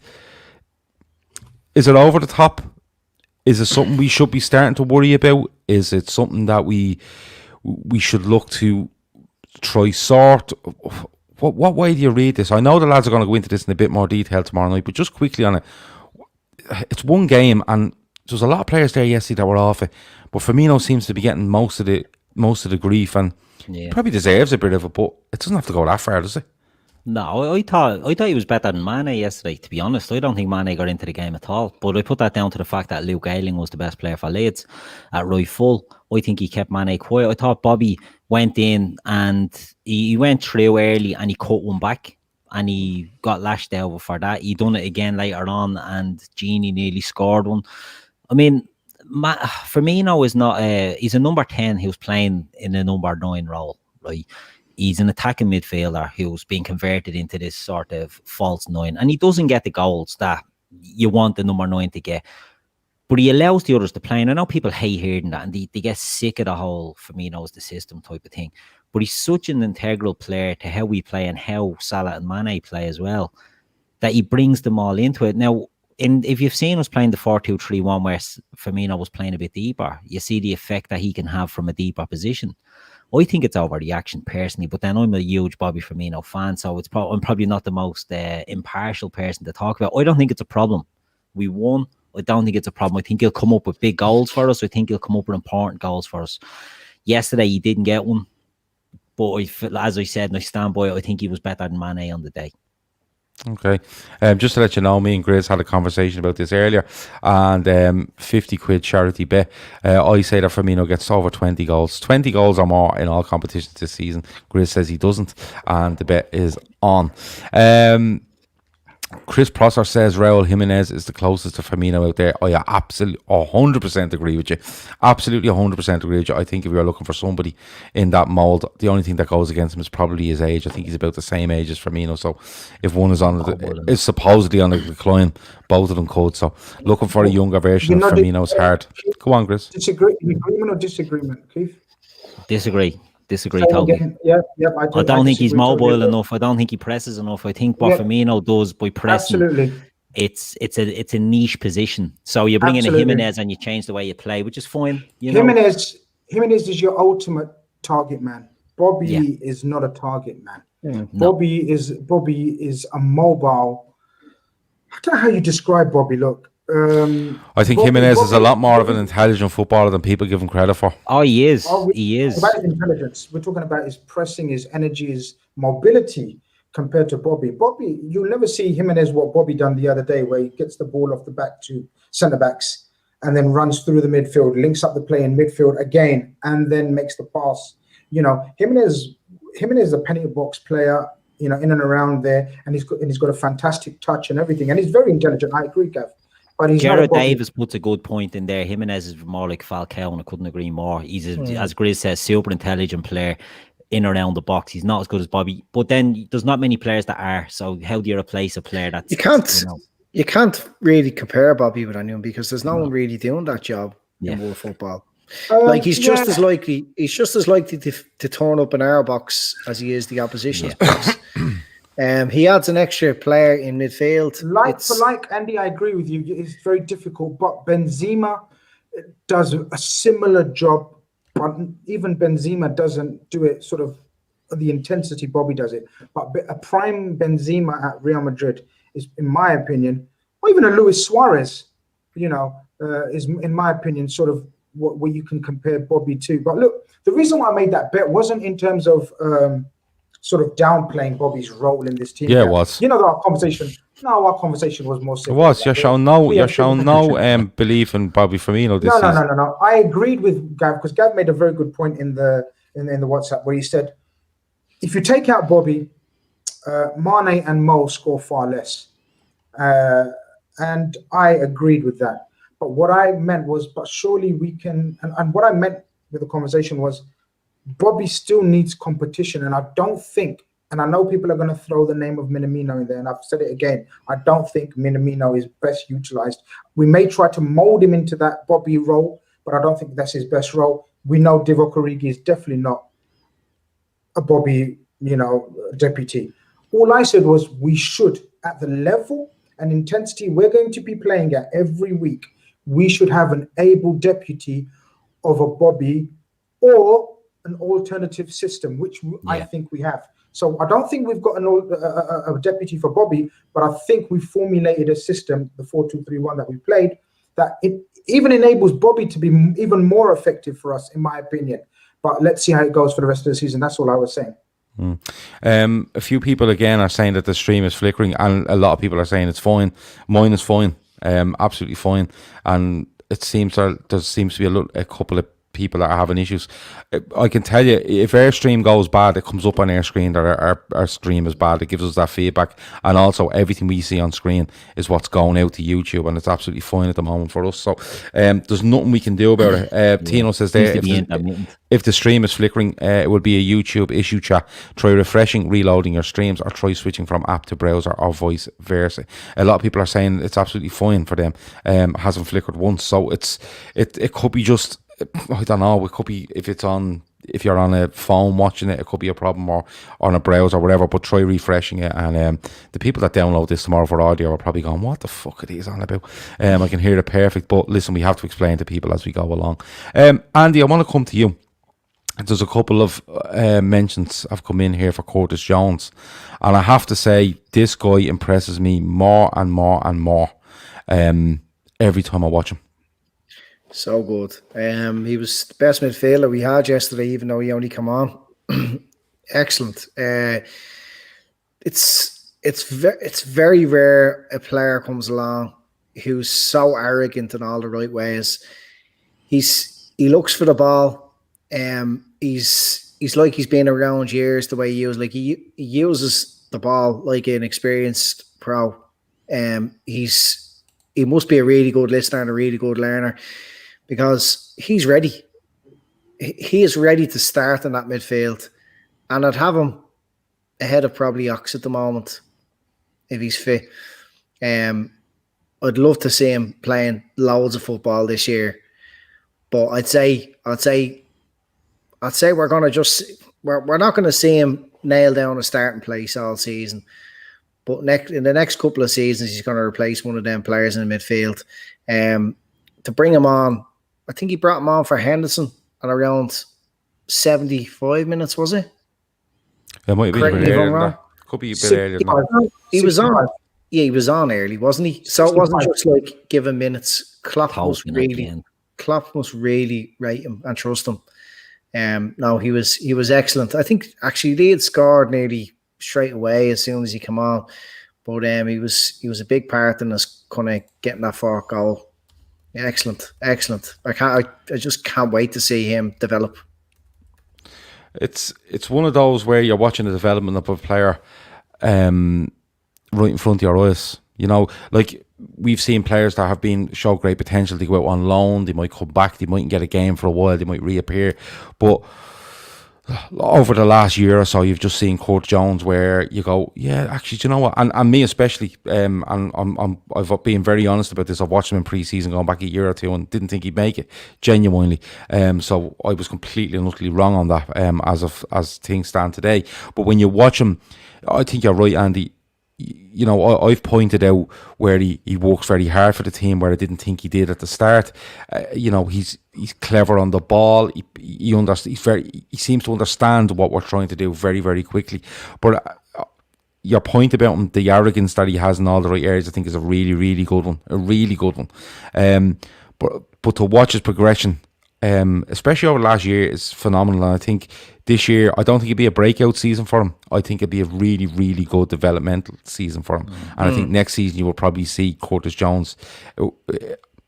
is it over the top? Is it something we should be starting to worry about? Is it something that we should look to try sort? What way do you read this? I know the lads are going to go into this in a bit more detail tomorrow night, but just quickly on it. It's one game, and there's a lot of players there yesterday that were off it, but Firmino seems to be getting most of the grief, and he probably deserves a bit of it, but it doesn't have to go that far, does it? No, I thought he was better than Mane yesterday, to be honest. I don't think Mane got into the game at all. But I put that down to the fact that Luke Ayling was the best player for Leeds at right full. I think he kept Mane quiet. I thought Bobby went in and he went through early and he cut one back and he got lashed over for that. He done it again later on and Genie nearly scored one. I mean, Firmino is not he's a number 10 who's playing in a number 9 role, right? He's an attacking midfielder who's been converted into this sort of false 9. And he doesn't get the goals that you want the number 9 to get. But he allows the others to play. And I know people hate hearing that. And they get sick of the whole Firmino's the system type of thing. But he's such an integral player to how we play and how Salah and Mane play as well, that he brings them all into it. Now, if you've seen us playing the 4-2-3-1 where Firmino was playing a bit deeper, you see the effect that he can have from a deeper position. I think it's overreaction personally, but then I'm a huge Bobby Firmino fan, so I'm probably not the most impartial person to talk about. I don't think it's a problem. We won. I don't think it's a problem. I think he'll come up with big goals for us. I think he'll come up with important goals for us. Yesterday, he didn't get one, but as I said, and I stand by it, I think he was better than Mane on the day. Okay. Just to let you know, me and Grizz had a conversation about this earlier, and 50 quid charity bet. I say that Firmino gets over 20 goals. 20 goals or more in all competitions this season. Grizz says he doesn't, and the bet is on. Chris Prosser says Raul Jimenez is the closest to Firmino out there. I absolutely 100% agree with you. Absolutely 100% agree with you. I think if we are looking for somebody in that mould, the only thing that goes against him is probably his age. I think he's about the same age as Firmino. So if one is is supposedly on the decline, both of them could. So looking for a younger version of Firmino is hard. Go on, Chris. Agreement or disagreement, Keith? Disagree totally. I don't think he's mobile enough. I don't think he presses enough. I think what Firmino does by pressing, it's a niche position. So you bring in a Jimenez and you change the way you play, which is fine. Jimenez is your ultimate target man. Bobby is not a target man. No. Bobby is a mobile. I don't know how you describe Bobby. Look. I think Jimenez is a lot more of an intelligent footballer than people give him credit for. Oh, he is. He is. About his intelligence. We're talking about his pressing, his energy, his mobility compared to Bobby. Bobby, you'll never see Jimenez what Bobby done the other day, where he gets the ball off the back to centre backs and then runs through the midfield, links up the play in midfield again, and then makes the pass. Jimenez is a penalty box player. In and around there, and he's got a fantastic touch and everything, and he's very intelligent. I agree, Gav. Jared Davis puts a good point in there. Jimenez is more like Falcao, and I couldn't agree more. He's, as Grizz says, super intelligent player in and around the box. He's not as good as Bobby, but then there's not many players that are. So how do you replace a player that's... You can't really compare Bobby with anyone because there's no one really doing that job in world football. He's just as likely to turn up in our box as he is the opposition's box. He adds an extra player in midfield. Like Andy, I agree with you. It's very difficult, but Benzema does a similar job. But even Benzema doesn't do it sort of the intensity Bobby does it. But a prime Benzema at Real Madrid is, in my opinion, or even a Luis Suarez. is, in my opinion, sort of what you can compare Bobby to. But look, the reason why I made that bet wasn't in terms of sort of downplaying Bobby's role in this team. Yeah, it was. Our conversation was more simple. It was. You're showing no belief in Bobby Firmino this season. No. I agreed with Gav, because Gav made a very good point in the WhatsApp, where he said, if you take out Bobby, Mane and Mo score far less. And I agreed with that. But what I meant was, but surely we can, and what I meant with the conversation was, Bobby still needs competition. And I don't think, and I know people are going to throw the name of Minamino in there, and I've said it again, I don't think Minamino is best utilized. We may try to mold him into that Bobby role, but I don't think that's his best role. We know Divock Origi is definitely not a Bobby, deputy. All I said was, we should, at the level and intensity we're going to be playing at every week, we should have an able deputy of a Bobby or an alternative system, which I think we have. So I don't think we've got a deputy for Bobby, but I think we formulated a system, the 4-2-3-1 that we played, that it even enables Bobby to be even more effective for us, in my opinion. But let's see how it goes for the rest of the season. That's all I was saying. A few people again are saying that the stream is flickering, and a lot of people are saying it's fine. Mine is fine, absolutely fine. And it seems there seems to be a couple of people that are having issues. I can tell you, if our stream goes bad, it comes up on our screen that our stream is bad. It gives us that feedback, and also everything we see on screen is what's going out to YouTube, and it's absolutely fine at the moment for us. So there's nothing we can do about it. Tino says there, if the stream is flickering, it would be a YouTube issue chat. Try refreshing, reloading your streams, or try switching from app to browser, or vice versa. A lot of people are saying it's absolutely fine for them. Hasn't flickered once, so it could be just, I don't know, it could be if you're on a phone watching it could be a problem, or on a browser or whatever, but try refreshing it. And the people that download this tomorrow for audio are probably going, what the fuck are these on about? I can hear it perfect, but listen, we have to explain to people as we go along. Andy, I want to come to you. There's a couple of mentions have come in here for Curtis Jones, and I have to say, this guy impresses me more and more and more every time I watch him. So good. He was the best midfielder we had yesterday, even though he only come on. Excellent. It's very rare a player comes along who's so arrogant in all the right ways. He looks for the ball. He's like he's been around years the way he uses. Like he uses the ball like an experienced pro. He must be a really good listener and a really good learner, because he's ready. He is ready to start in that midfield, and I'd have him ahead of probably Ox at the moment if he's fit. I'd love to see him playing loads of football this year, but I'd say we're not going to see him nail down a starting place all season. But in the next couple of seasons, he's going to replace one of them players in the midfield. To bring him on, I think he brought him on for Henderson at around 75 minutes, was it? It might be a bit earlier than that. Could be a bit earlier than that. He was on. Yeah, he was on early, wasn't he? So it wasn't just like giving minutes. Klopp must really rate him and trust him. No, he was excellent. I think actually they had scored nearly straight away as soon as he came on, but he was a big part in us kind of getting that fourth goal. Yeah, excellent. I just can't wait to see him develop. It's one of those where you're watching the development of a player right in front of your eyes. You know, like we've seen players that have show great potential to go out on loan. They might come back, they mightn't get a game for a while, they might reappear. But over the last year or so, you've just seen Curtis Jones where you go, yeah, actually, do you know what? And me especially, and I've been very honest about this. I've watched him in pre-season going back a year or two and didn't think he'd make it, genuinely. So I was completely and utterly wrong on that as things stand today. But when you watch him, I think you're right, Andy. You know, I've pointed out where he works very hard for the team, where I didn't think he did at the start. You know, he's clever on the ball. He seems to understand what we're trying to do very, very quickly. But your point about him, the arrogance that he has in all the right areas, I think is a really, really good one. A really good one. But to watch his progression, especially over last year, is phenomenal. And I think this year, I don't think it'd be a breakout season for him. I think it'd be a really, really good developmental season for him. And I think next season you will probably see Curtis Jones,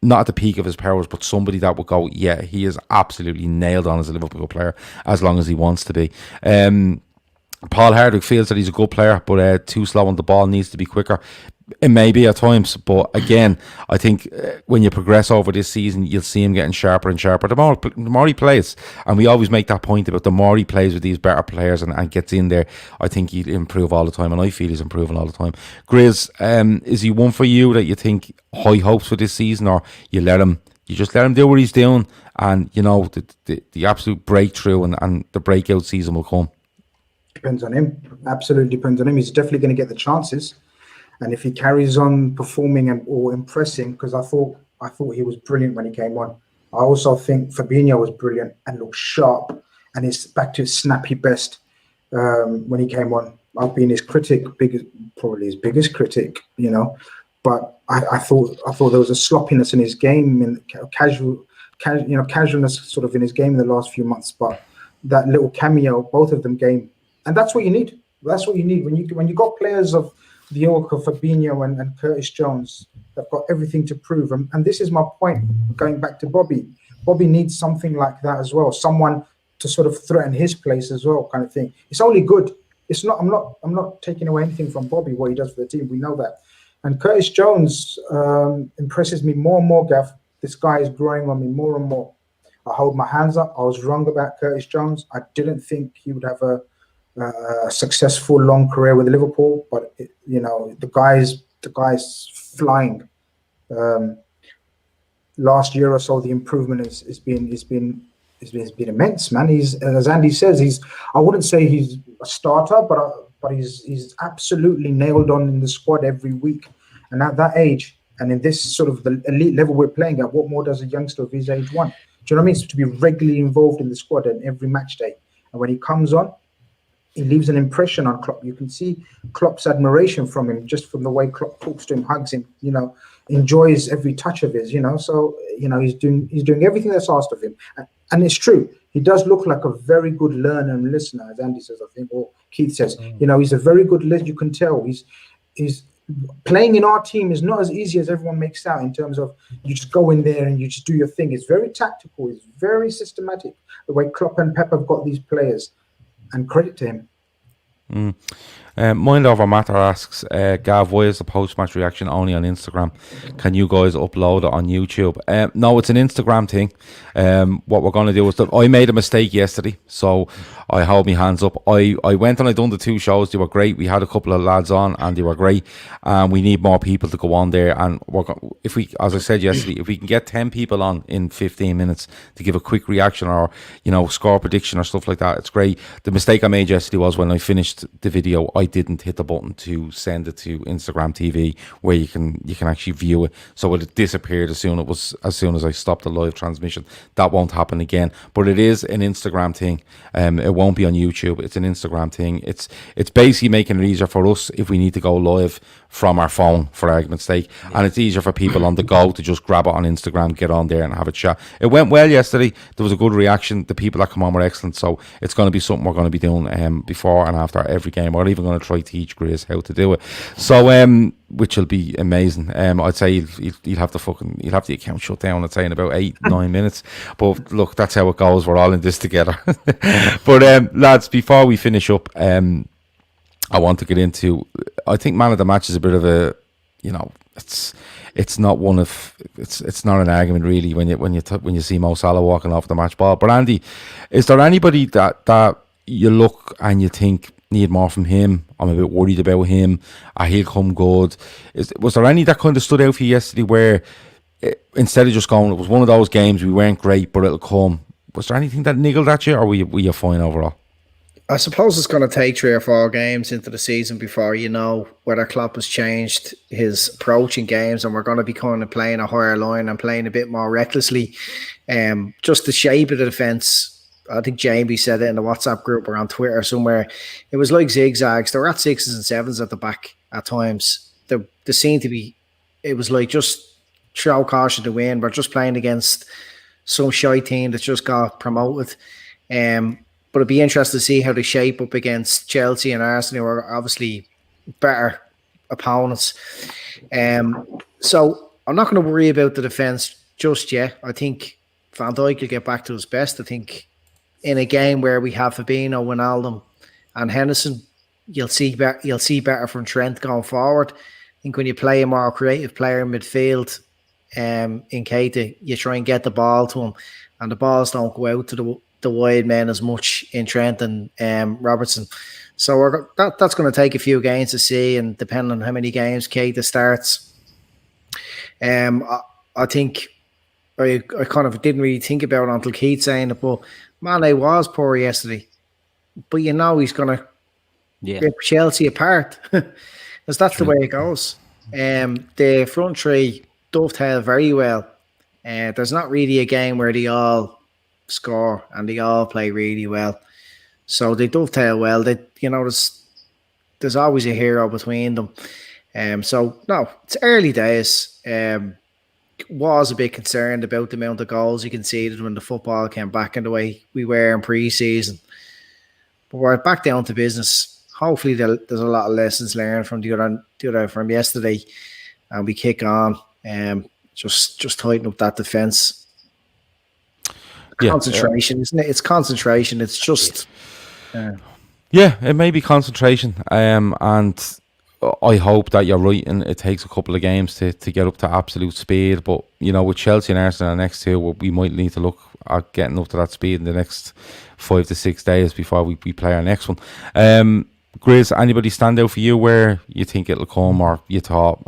not at the peak of his powers, but somebody that will go, yeah, he is absolutely nailed on as a Liverpool player, as long as he wants to be. Paul Hardwick feels that he's a good player, but too slow on the ball, needs to be quicker. It may be at times, but again, I think when you progress over this season, you'll see him getting sharper and sharper. The more he plays, and we always make that point about the more he plays with these better players and gets in there, I think he'll improve all the time, and I feel he's improving all the time. Grizz, is he one for you that you think high hopes for this season, or you just let him do what he's doing, and you know the absolute breakthrough and the breakout season will come? Depends on him. Absolutely depends on him. He's definitely going to get the chances. And if he carries on performing or impressing, because I thought he was brilliant when he came on. I also think Fabinho was brilliant and looked sharp, and he's back to his snappy best when he came on. I've been his critic, probably his biggest critic, you know. But I thought there was a sloppiness in his game and casualness sort of in his game in the last few months. But that little cameo, both of them gave, and that's what you need. That's what you need when you got players of the ilk of Fabinho and Curtis Jones. They've got everything to prove. And this is my point, going back to Bobby. Bobby needs something like that as well. Someone to sort of threaten his place as well, kind of thing. It's only good. It's not. I'm not taking away anything from Bobby, what he does for the team. We know that. And Curtis Jones impresses me more and more, Gav. This guy is growing on me more and more. I hold my hands up. I was wrong about Curtis Jones. I didn't think he would have a successful long career with Liverpool, but the guy's flying. Last year or so, the improvement has been immense, man. He's, as Andy says, I wouldn't say he's a starter, but he's absolutely nailed on in the squad every week. And at that age, and in this sort of the elite level we're playing at, what more does a youngster of his age want? Do you know what I mean? To be regularly involved in the squad and every match day, and when he comes on, he leaves an impression on Klopp. You can see Klopp's admiration from him, just from the way Klopp talks to him, hugs him, enjoys every touch of his, So, he's doing everything that's asked of him. And it's true. He does look like a very good learner and listener, as Andy says, I think, or Keith says. He's a very good listener. You can tell he's playing in our team is not as easy as everyone makes out in terms of you just go in there and you just do your thing. It's very tactical. It's very systematic, the way Klopp and Pep have got these players. And credit to him. Mind Over Matter asks, Gav, why is the post-match reaction only on Instagram? Can you guys upload it on YouTube? No, it's an Instagram thing. What we're going to do is that I made a mistake yesterday, so I hold my hands up. I went and I done the 2 shows. They were great. We had a couple of lads on and they were great. We need more people to go on there. And as I said yesterday, if we can get 10 people on in 15 minutes to give a quick reaction or score prediction or stuff like that, it's great. The mistake I made yesterday was when I finished the video, I didn't hit the button to send it to Instagram TV where you can actually view it, so it disappeared as soon as I stopped the live transmission. That won't happen again, but it is an Instagram thing. It won't be on YouTube. It's an Instagram thing. It's basically making it easier for us if we need to go live from our phone, for argument's sake, and it's easier for people on the go to just grab it on Instagram, get on there and have a chat. It went well yesterday. There was a good reaction. The people that come on were excellent, so it's going to be something we're going to be doing before and after every game. We're even going to try to teach Grace how to do it, so which will be amazing. I'd say he'll have the account shut down, I'd say, in about 8-9 minutes, but look, that's how it goes. We're all in this together. But lads, before we finish up, I want to get into, I think man of the match is a bit of a, it's not an argument really when you see Mo Salah walking off the match ball. But Andy, is there anybody that you look and you think need more from him? I'm a bit worried about him. He'll come good. Was there any that kind of stood out for you yesterday where instead of just going, it was one of those games, we weren't great, but it'll come? Was there anything that niggled at you, or were you fine overall? I suppose it's going to take 3 or 4 games into the season before you know whether Klopp has changed his approach in games and we're going to be kind of playing a higher line and playing a bit more recklessly. Just the shape of the defence I think Jamie said it in the WhatsApp group or on Twitter somewhere. It was like zigzags. They were at 6s and 7s at the back at times. They seemed to be. It was like just throw caution to win. We're just playing against some shy team that's just got promoted. But it'd be interesting to see how they shape up against Chelsea and Arsenal, who are obviously better opponents. So I'm not going to worry about the defence just yet. I think Van Dijk will get back to his best. I think in a game where we have Fabinho, Wijnaldum, and Henderson, you'll see better from Trent going forward. I think when you play a more creative player in midfield, in Keita, you try and get the ball to him, and the balls don't go out to the wide men as much in Trent and Robertson. So that's going to take a few games to see, and depending on how many games Keita starts, I think I kind of didn't really think about it until Keith saying it, but Mane was poor yesterday. But he's going to rip Chelsea apart. Because that's the way it goes. The front three dovetail very well. There's not really a game where they all score and they all play really well. So they dovetail well. There's always a hero between them. So no, it's early days. Was a bit concerned about the amount of goals you conceded when the football came back in the way we were in pre-season. But we're back down to business. Hopefully there's a lot of lessons learned from from yesterday, and we kick on. Just tighten up that defence. Concentration, isn't it? It's concentration. It's just it may be concentration. And I hope that you're right, and it takes a couple of games to get up to absolute speed. But with Chelsea and Arsenal next two, we might need to look at getting up to that speed in the next 5 to 6 days before we play our next one. Grizz, anybody stand out for you where you think it'll come, or you thought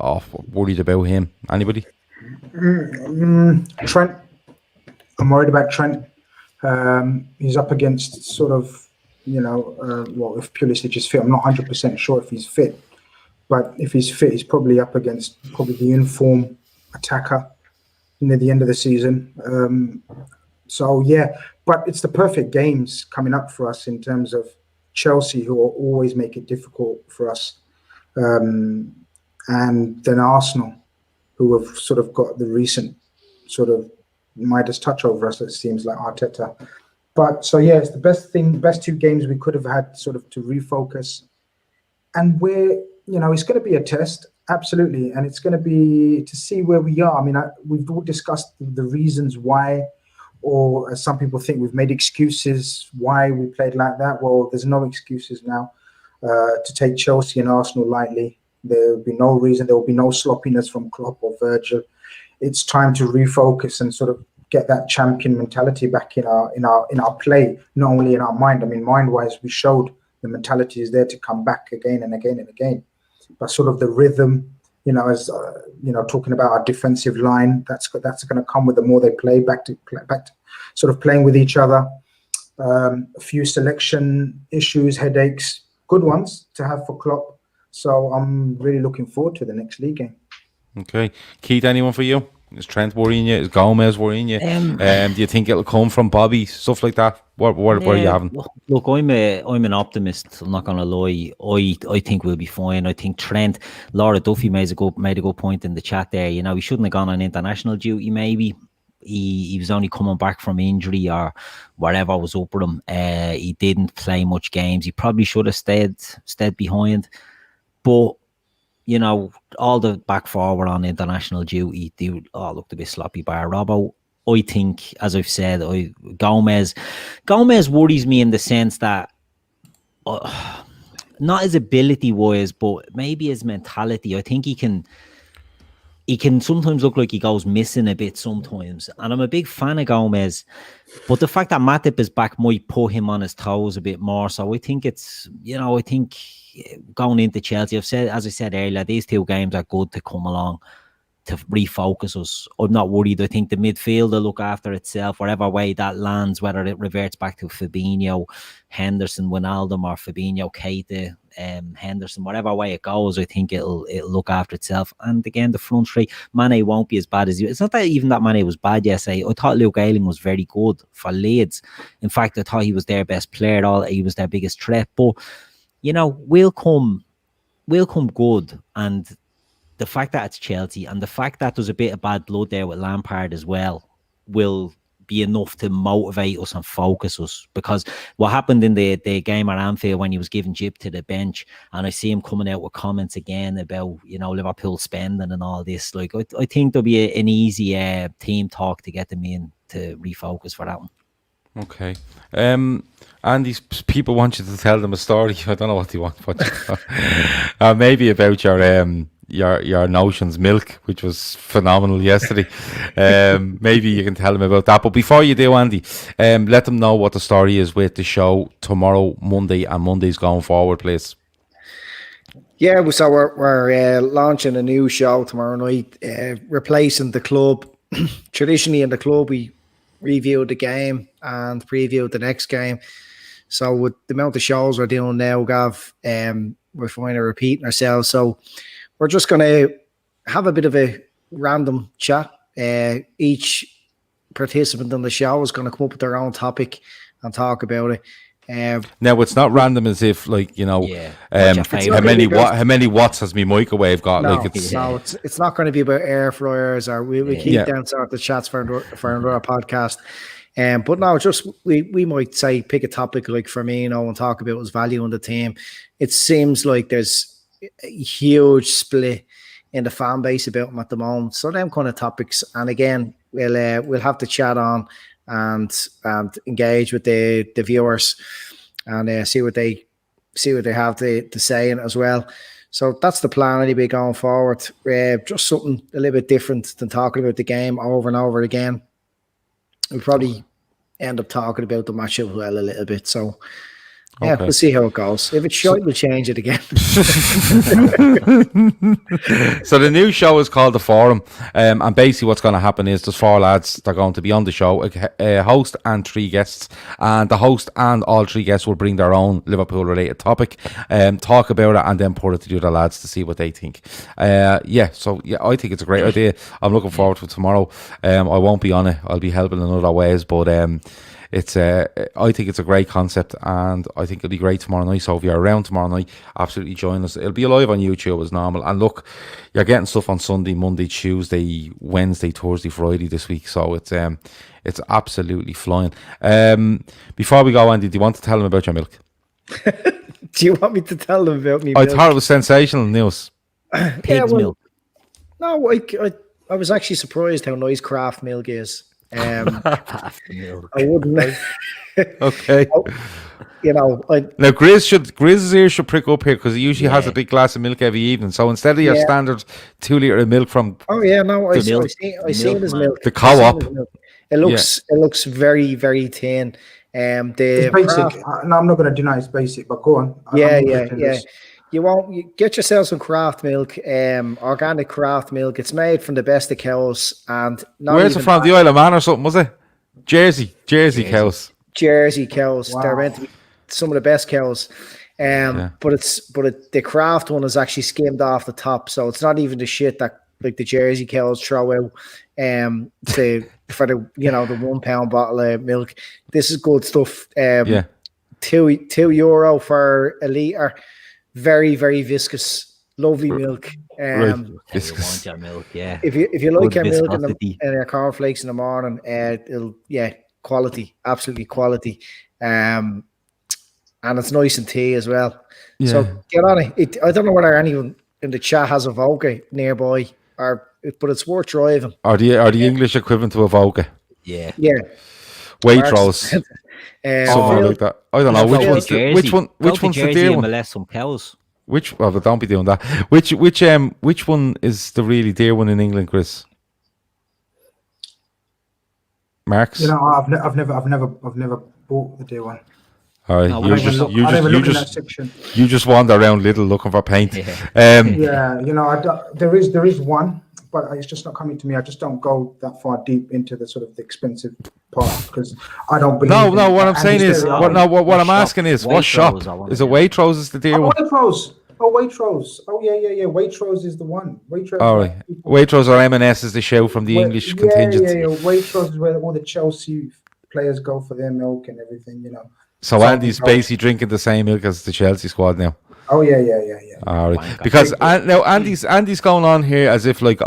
worried about him? Anybody? Trent. I'm worried about Trent. He's up against sort of, if Pulisic is fit. I'm not 100% sure if he's fit. But if he's fit, he's probably up against the inform attacker near the end of the season. But it's the perfect games coming up for us in terms of Chelsea, who will always make it difficult for us. And then Arsenal, who have sort of got the recent sort of Midas touch over us, it seems like Arteta. But it's the best two games we could have had sort of to refocus. And it's going to be a test, absolutely. And it's going to be to see where we are. I mean, we've all discussed the reasons why, or as some people think, we've made excuses why we played like that. Well, there's no excuses now to take Chelsea and Arsenal lightly. There will be no reason. There will be no sloppiness from Klopp or Virgil. It's time to refocus and sort of get that champion mentality back in our play, not only in our mind. I mean, mind-wise, we showed the mentality is there to come back again and again and again. But sort of the rhythm, as talking about our defensive line, that's going to come with the more they play back to sort of playing with each other. A few selection issues, headaches, good ones to have for Klopp. So I'm really looking forward to the next league game. Okay, Keith, anyone for you? Is Trent worrying you? Is Gomez worrying you? Do you think it'll come from Bobby? Stuff like that. What are you having? Look, I'm an optimist. I'm not gonna lie. I think we'll be fine. I think Trent, Laura Duffy made a good point in the chat there. He shouldn't have gone on international duty. Maybe he was only coming back from injury or whatever was up with him. He didn't play much games. He probably should have stayed behind. But all the back forward on international duty, they looked a bit sloppy by Robbo. I think, as I've said, Gomez worries me in the sense that not his ability wise, but maybe his mentality. I think he can sometimes look like he goes missing a bit sometimes. And I'm a big fan of Gomez, but the fact that Matip is back might put him on his toes a bit more. So I think it's, I think going into Chelsea, as I said earlier, these two games are good to come along. to refocus us. I'm not worried. I think the midfield will look after itself, whatever way that lands, whether it reverts back to Fabinho, Henderson, Wijnaldum, or Fabinho, Keita, Henderson, whatever way it goes, I think it'll look after itself. And again, the front three, Mane won't be as bad as you. It's not that even that Mane was bad yesterday. I thought Luke Ayling was very good for Leeds. In fact, I thought he was their best player at all. He was their biggest threat. But we'll come good, and the fact that it's Chelsea and the fact that there's a bit of bad blood there with Lampard as well will be enough to motivate us and focus us. Because what happened in the game at Anfield when he was giving Jip to the bench, and I see him coming out with comments again about Liverpool spending and all this, like I think there'll be an easy team talk to get them in to refocus for that one. Okay. And these people want you to tell them a story. I don't know what they want. Maybe about your Notions milk, which was phenomenal yesterday. Maybe you can tell them about that. But before you do, Andy, let them know what the story is with the show tomorrow, Monday, and Mondays going forward, please. Yeah, so we're launching a new show tomorrow night, replacing the club. Traditionally in the club, we reviewed the game and previewed the next game. So with the amount of shows we're doing now, Gav, we're finding repeating ourselves. So we're just going to have a bit of a random chat. Each participant on the show is going to come up with their own topic and talk about it. Now it's not random as if how many watts has my microwave got? No, it's not going to be about air fryers, or we keep them sort of chats for another podcast. But no, just we might say pick a topic like Firmino and talk about his value on the team. It seems like there's a huge split in the fan base about him at the moment. So them kind of topics, and again, we'll have to chat on and engage with the viewers and see what they have to say in it as well. So that's the plan anyway going forward. Just something a little bit different than talking about the game over and over again. We'll probably end up talking about the match as well a little bit. So yeah, we'll see how it goes. If it's short, we'll change it again. So the new show is called The Forum. And basically what's going to happen is there's 4 lads that are going to be on the show, a host and 3 guests. And the host and all 3 guests will bring their own Liverpool-related topic, talk about it, and then put it to the other lads to see what they think. I think it's a great idea. I'm looking forward to it tomorrow. I won't be on it. I'll be helping in other ways, but I think it's a great concept, and I think it'll be great tomorrow night. So if you're around tomorrow night, absolutely join us. It'll be live on YouTube as normal. And look, you're getting stuff on Sunday, Monday, Tuesday, Wednesday, Thursday, Friday this week. So it's absolutely flying. Before we go, Andy, do you want to tell them about your milk? Do you want me to tell them about me? I thought it was sensational news. Pig's milk. No, I was actually surprised how nice craft milk is. I wouldn't. Okay. Now Grizz's ears should prick up here because he usually has a big glass of milk every evening. So instead of your standard 2 litre of milk from I seen his milk. The co-op. It looks very, very thin. It's basic. No, I'm not going to deny it's basic, but go on. Yeah. You get yourself some craft milk, organic craft milk. It's made from the best of cows. And where's it from? The Isle of Man or something, was it? Jersey cows. Jersey cows. Wow. They're meant to be some of the best cows. But the craft one is actually skimmed off the top, so it's not even the shit that like the Jersey cows throw out for the the £1 bottle of milk. This is good stuff. €2 for a litre. Very, very viscous, lovely milk. Viscous. Want your milk, yeah. If you like Good your milk and viscosity. your cornflakes in the morning, quality, absolutely quality. And it's nice and tea as well. Yeah. So get on it. I don't know whether anyone in the chat has a Volga nearby, but it's worth driving. Are the English equivalent to a Volga? Yeah. Waitrose. Something like that. I don't know which one's the dear one. Molest some cows. But don't be doing that. Which one is the really dear one in England, Chris? Marks. I've never bought the dear one. All right, No, you just wander around Lidl looking for paint. Yeah. There is one, but it's just not coming to me. I just don't go that far deep into the sort of the expensive part because I don't believe. No. What I'm saying is, what I'm asking is, what shop is it? Waitrose is the dear one. Waitrose. Oh yeah. Waitrose is the one. Waitrose. All right. Waitrose or M&S is the show from the English contingent. Yeah. Waitrose is where all the Chelsea players go for their milk and everything, you know. So Andy's basically drinking the same milk as the Chelsea squad now. Oh yeah. All right. Because now Andy's going on here as if like,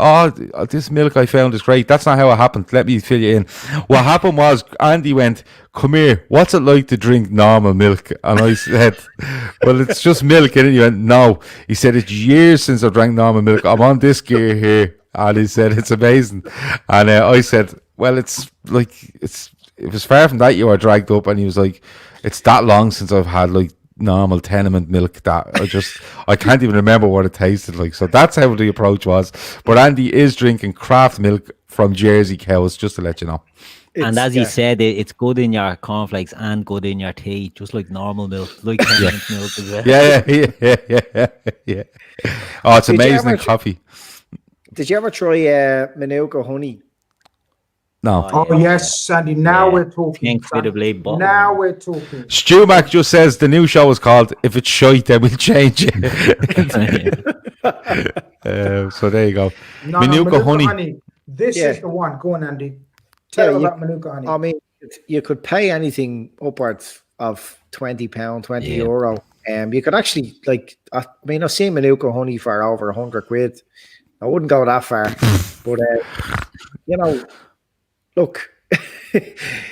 this milk I found is great. That's not how it happened. Let me fill you in. What happened was Andy went, "Come here, what's it like to drink normal milk?" And I said, "Well, it's just milk." And he went, "No." He said, "It's years since I drank normal milk. I'm on this gear here." And he said, "It's amazing." And I said, "Well, it was far from that you were dragged up." And he was like, "It's that long since I've had like normal tenement milk that I can't even remember what it tasted like." So that's how the approach was. But Andy is drinking craft milk from Jersey cows, just to let you know. And as he said, it's good in your cornflakes and good in your tea, just like normal milk, like tenement milk as well. Yeah. Oh, it's amazing in coffee. Did you ever try Manuka honey? No. Oh yes, Sandy. Now we're talking. Incredibly, now we're talking. Stu Mac just says the new show is called "If It's Shite, Then We'll Change It." So there you go. Manuka honey. This is the one. Go on, Andy. Tell about Manuka honey. I mean, you could pay anything upwards of £20, €20. You could actually I've seen Manuka honey for over £100. I wouldn't go that far, but look,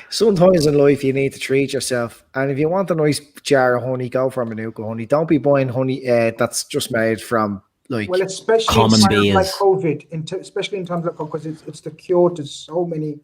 sometimes in life you need to treat yourself, and if you want a nice jar of honey, go for Manuka honey. Don't be buying honey that's just made from especially common bees, like COVID, especially in times like COVID, because it's the cure to so many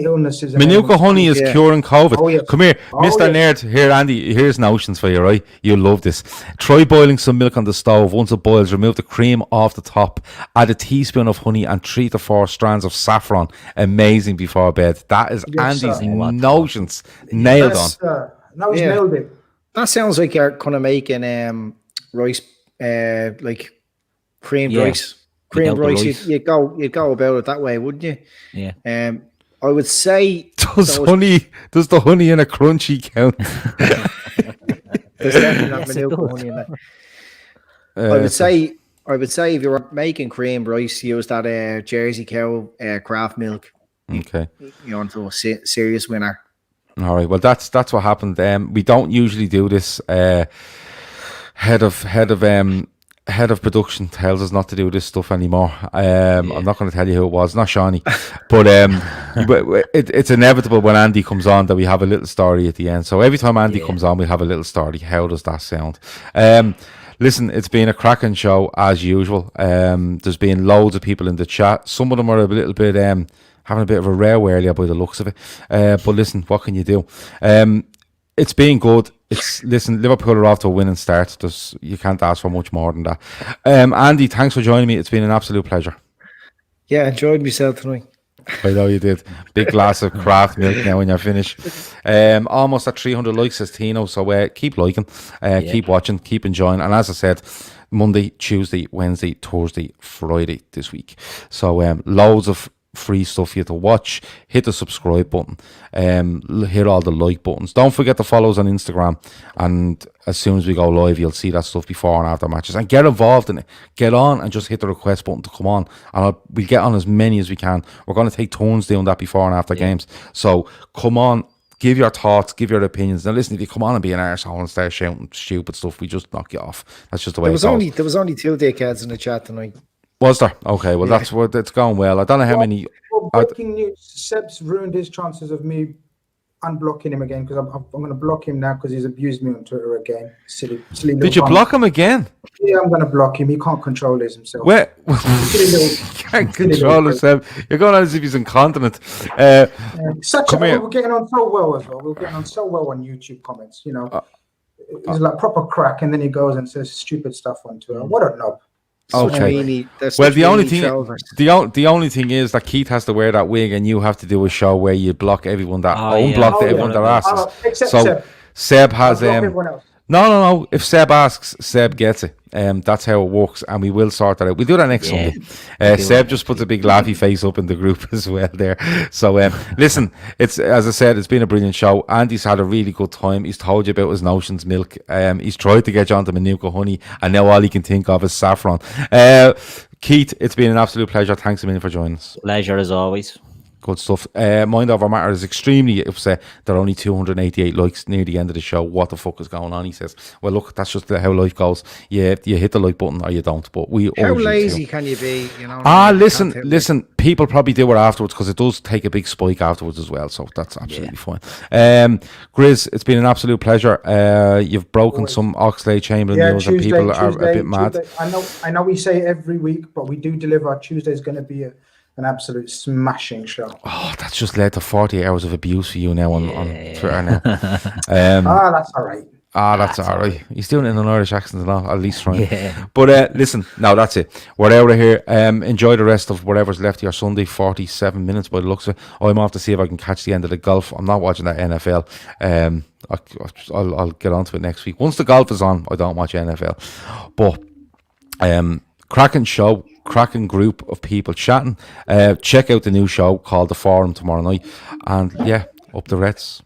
illnesses. Manuka honey is curing COVID. Oh, yes. Come here, Mr. Nerd. Here, Andy. Here's notions for you, right? You'll love this. Try boiling some milk on the stove. Once it boils, remove the cream off the top. Add a teaspoon of honey and 3 to 4 strands of saffron. Amazing before bed. That is Andy's notions. Nailed on. Now he's nailed it. That sounds like you're kind of making rice, like creamed rice. Creamed rice. You go about it that way, wouldn't you? Yeah. I would say does the honey in a crunchy count? There's definitely not Manuka honey in that. I would say if you were making creamed rice, use that Jersey cow craft milk. Okay. You're onto a serious winner. All right. Well, that's what happened. We don't usually do this. Head of production tells us not to do this stuff anymore. I'm not going to tell you who it was, not Shawnee, but it's inevitable when Andy comes on that we have a little story at the end. So every time Andy comes on, we have a little story. How does that sound? Listen, it's been a cracking show as usual. There's been loads of people in the chat. Some of them are a little bit having a bit of a row earlier by the looks of it. But listen, what can you do? It's been good. Liverpool are off to a winning start. You can't ask for much more than that. Andy, thanks for joining me. It's been an absolute pleasure. Yeah, enjoyed myself tonight. I know you did. Big glass of craft milk now when you're finished. Almost at 300 likes, says Tino. So keep liking, keep watching, keep enjoying. And as I said, Monday, Tuesday, Wednesday, Thursday, Friday this week. So loads of free stuff for you to watch. Hit the subscribe button, hit all the like buttons. Don't forget to follow us on Instagram, and as soon as we go live you'll see that stuff before and after matches, and get involved in it. Get on and just hit the request button to come on, and we'll get on as many as we can. We're going to take turns doing that before and after games, so come on, give your thoughts, give your opinions. Now listen, if you come on and be an arsehole and start shouting stupid stuff, we just knock you off. That's just the way it goes. There was only 2 dickheads in the chat tonight. Was there? Okay, well that's what it's going well. I don't know how many. Breaking news: Seb's ruined his chances of me unblocking him again, because I'm going to block him now because he's abused me on Twitter again. Silly Did you block him again? Yeah, I'm going to block him. He can't control himself. Where? He can't control himself. You're going on as if he's incontinent. We're getting on so well as well. We're getting on so well on YouTube comments. You know, it's like proper crack, and then he goes and says stupid stuff on Twitter. What a knob. Okay. Well, the only thing is that Keith has to wear that wig, and you have to do a show where you block everyone that unblock everyone that asks. Except Seb. Seb has No. If Seb asks, Seb gets it. That's how it works, and we will sort that out. We'll do that next Sunday. Seb just puts a big laughy face up in the group as well there. So, listen, it's as I said, it's been a brilliant show. Andy's had a really good time. He's told you about his Notions milk. He's tried to get you onto Manuka honey, and now all he can think of is saffron. Keith, it's been an absolute pleasure. Thanks a million for joining us. Pleasure as always. Good stuff. Mind Over Matter is extremely upset there are only 288 likes near the end of the show. What the fuck is going on? He says, well, look, that's just how life goes. You hit the like button or you don't. But we how lazy can you be? You know. Listen. People probably do it afterwards because it does take a big spike afterwards as well. So that's absolutely fine. Grizz, it's been an absolute pleasure. You've broken some Oxlade Chamberlain news, and people are a bit mad. I know we say it every week, but we do deliver. Tuesday's going to be an absolute smashing show. Oh, that's just led to 48 hours of abuse for you now on Twitter now. That's all right. That's all right. He's doing it in an Irish accent and all, at least trying. Yeah. But listen, no, that's it. We're out of here. Enjoy the rest of whatever's left of your Sunday, 47 minutes by the looks of it. I'm off to see if I can catch the end of the golf. I'm not watching that NFL. I'll get onto it next week. Once the golf is on, I don't watch NFL. But cracking show. Cracking group of people chatting. Check out the new show called The Forum tomorrow night. And up the Reds.